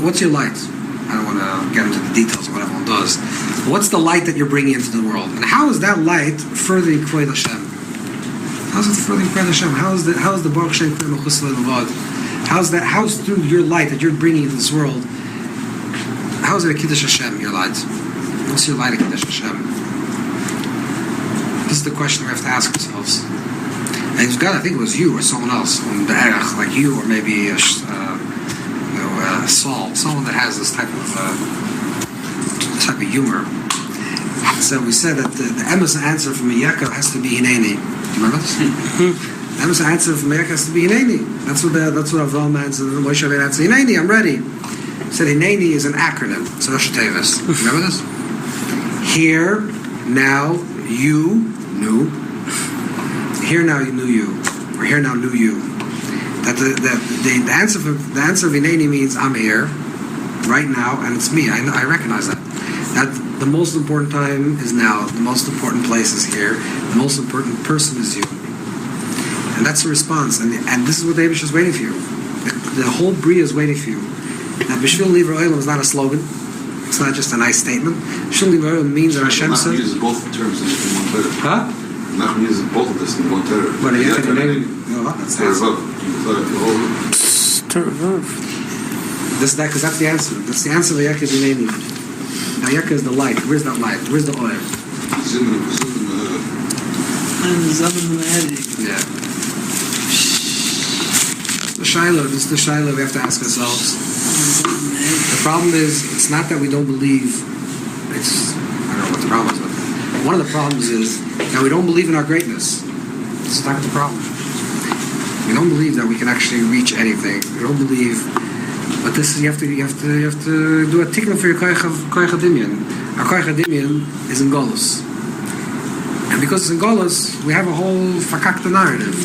S3: what's your light? I don't want to get into the details of what everyone does. What's the light that you're bringing into the world? And how is that light furthering Kvod Hashem? How is it furthering Kvod Hashem? How is the Baruch Shem Kvod Mechus Le'Levad? How's through your light that you're bringing into this world? How is it a Kiddush Hashem, your light? What's your light a Kiddush Hashem? This is the question we have to ask ourselves. And it was God, I think it was you or someone else, like you or maybe Saul, someone that has this type of humor. So we said that the emes answer from Yaakov has to be Hineni. Remember this? The emes answer from Yaakov has to be Hineni. That's what Avram answered. Moshe Raisman answered. Hineni, I'm ready. He said Hineni is an acronym. So Rosh Tevis. Remember this? Here, now, you knew. Here now you knew you, or here now knew you. That the answer of Hineni means I'm here, right now, and it's me. I recognize that. That the most important time is now. The most important place is here. The most important person is you. And that's the response. And this is what the Eibush is waiting for you. The whole Bria is waiting for you. Now, B'shvil Nivra Olam is not a slogan. It's not just a nice statement. B'shvil Nivra Olam means that Hashem says.
S2: Nachman uses both terms in one letter.
S3: Huh?
S2: Nachman uses both of this in one letter.
S3: What are you no, that's the answer. Because that's the answer. That's the answer of Ayaka is Hineni. Ayaka is the light. Where's that light? Where's the oil? Yeah. This is the Shiloh we have to ask ourselves. The problem is, it's not that we don't believe. I don't know what the problem is, but one of the problems is that we don't believe in our greatness. This is not the problem. We don't believe that we can actually reach anything. We don't believe. But this is you have to do a tikkun for your koyach hadimion. Our koyach hadimion is in Golus, and because it's in Golus, we have a whole fakakta narrative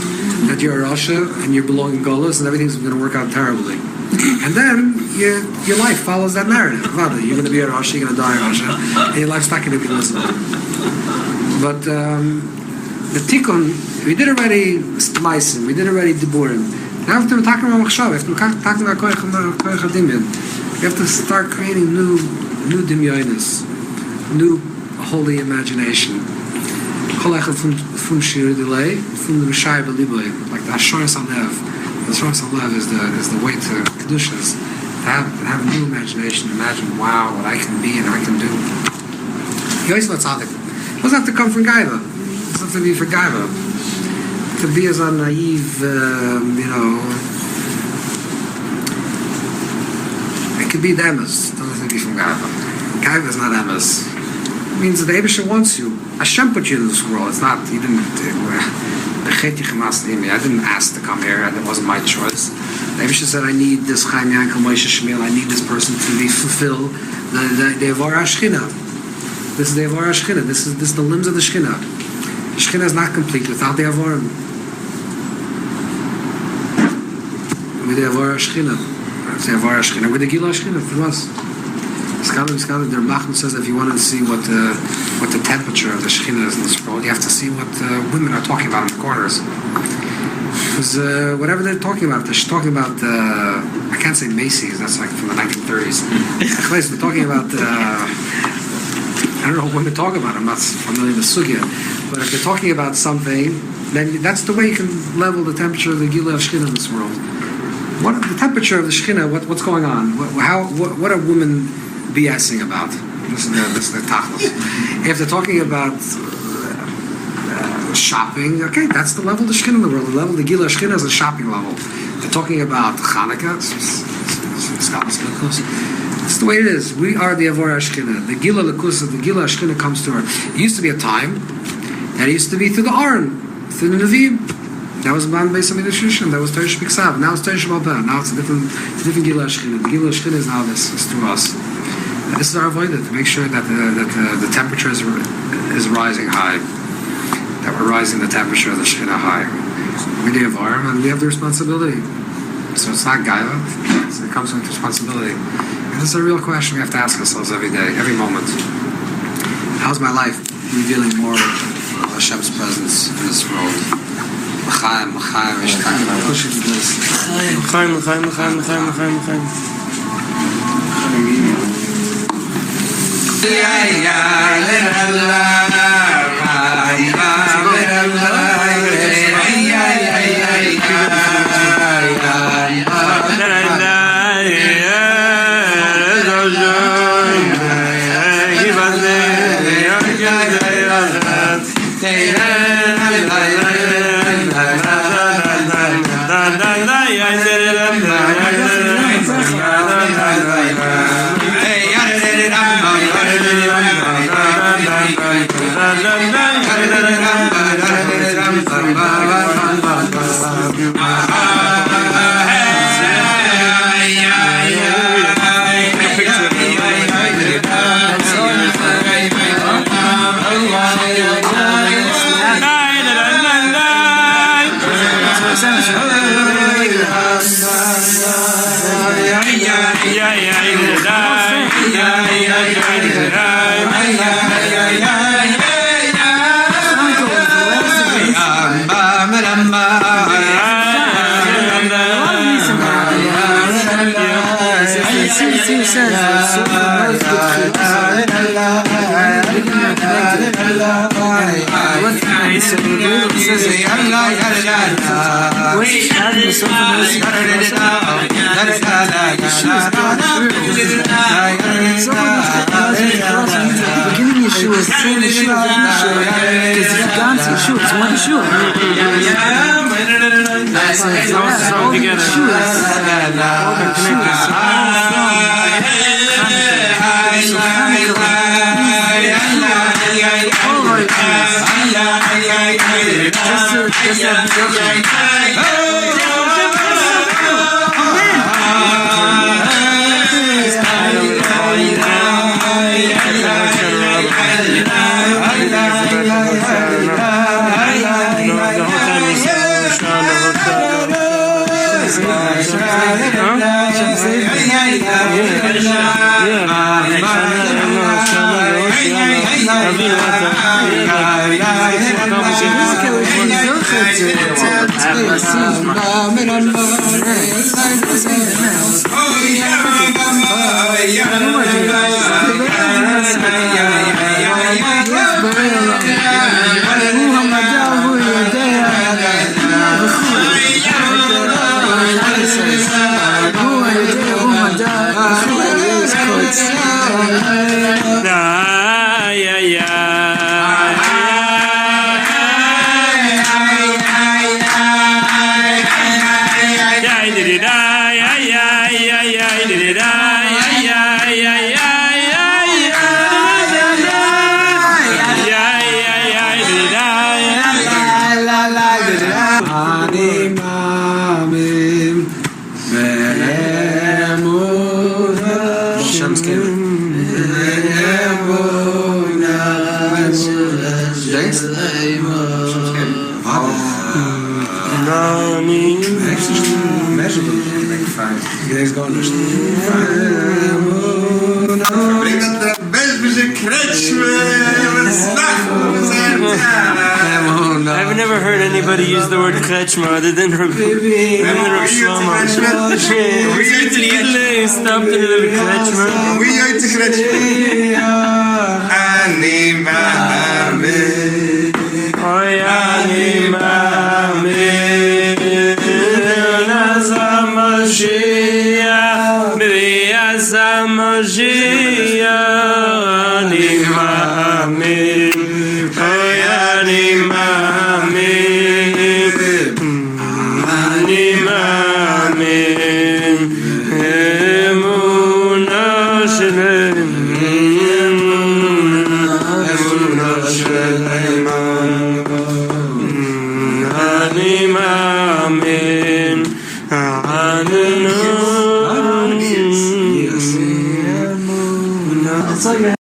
S3: that you're a Rasha and you belong in Golus and everything's going to work out terribly. And then your life follows that narrative. You're going to be a Rasha, you're going to die a Rasha, and your life's not going to be miserable. But the tikkun, we did already Maisim, we did already Diburim. Now we have to talk about Machshav, we have to talk about Koyach HaDimyon. We have to start creating new dimyonis, new holy imagination. Like the Ashoras Alev. The Ashoras Alev is the way to Kedushas. To have a new imagination, imagine, wow, what I can be and I can do. It doesn't have to come from Gaiva. It doesn't have to be for Gaiva. To be as a naive, it could be the emes. It doesn't have to be from Gaiva. Gaiva is not emes. It means that the Eibusher wants you. Hashem put you in this world. It's not, I didn't ask to come here, and it wasn't my choice. The Eibusher said, I need this Chaim Yankel Moshe Shmuel, I need this person to be fulfilled. The Evorah Shechina. This is the Evorah Shechina. This is the limbs of the Shechina. The Shechina is not complete without the Evorim. With the Evorah Shechina. It's the Evorah Shechina. With the Gila Shechina, for us. The Reb Moshe says that if you want to see what the temperature of the Shekhinah is in this world, you have to see what women are talking about in the corners. Because whatever they're talking about, they're talking about, I can't say Macy's, that's like from the 1930s. They're talking about, I don't know what women talk about, I'm not familiar with Sugya, but if they're talking about something, then that's the way you can level the temperature of the Gila of Shekhinah in this world. What the temperature of the Shekhinah, what's going on? What are women BSing about? This is the tachlis. If they're talking about shopping, okay, that's the level of the Shekhinah in the world. The level of the Gila Shekhinah is a shopping level. They're talking about Chanukah. It's the way it is. We are the Avor Ashkenah. The Gila Lakusa, the Gila Ashkenah comes to her. It used to be a time that it used to be through the Aron, through the Nevi'im. That was Ban Beis Hamikdash Rishon. That was Teresh Miksav. Now it's Teresh Malpeh. Now it's a different Gila Ashkenah. The Gila Ashkenah is now this. It's through us. And this is our avoidance, to make sure that the temperature is rising high. That we're rising the temperature of the Shekhinah high. We do have Aron, and we have the responsibility. So it's not Gaiva. It comes with responsibility. And this is a real question we have to ask ourselves every day, every moment. How's my life revealing more of Hashem's presence in this world? L'chaim, pushing this. L'chaim.
S4: I've never heard anybody use the word kretschma other than Reb Shlomo. Stop the little kretschma. Ani
S6: It's like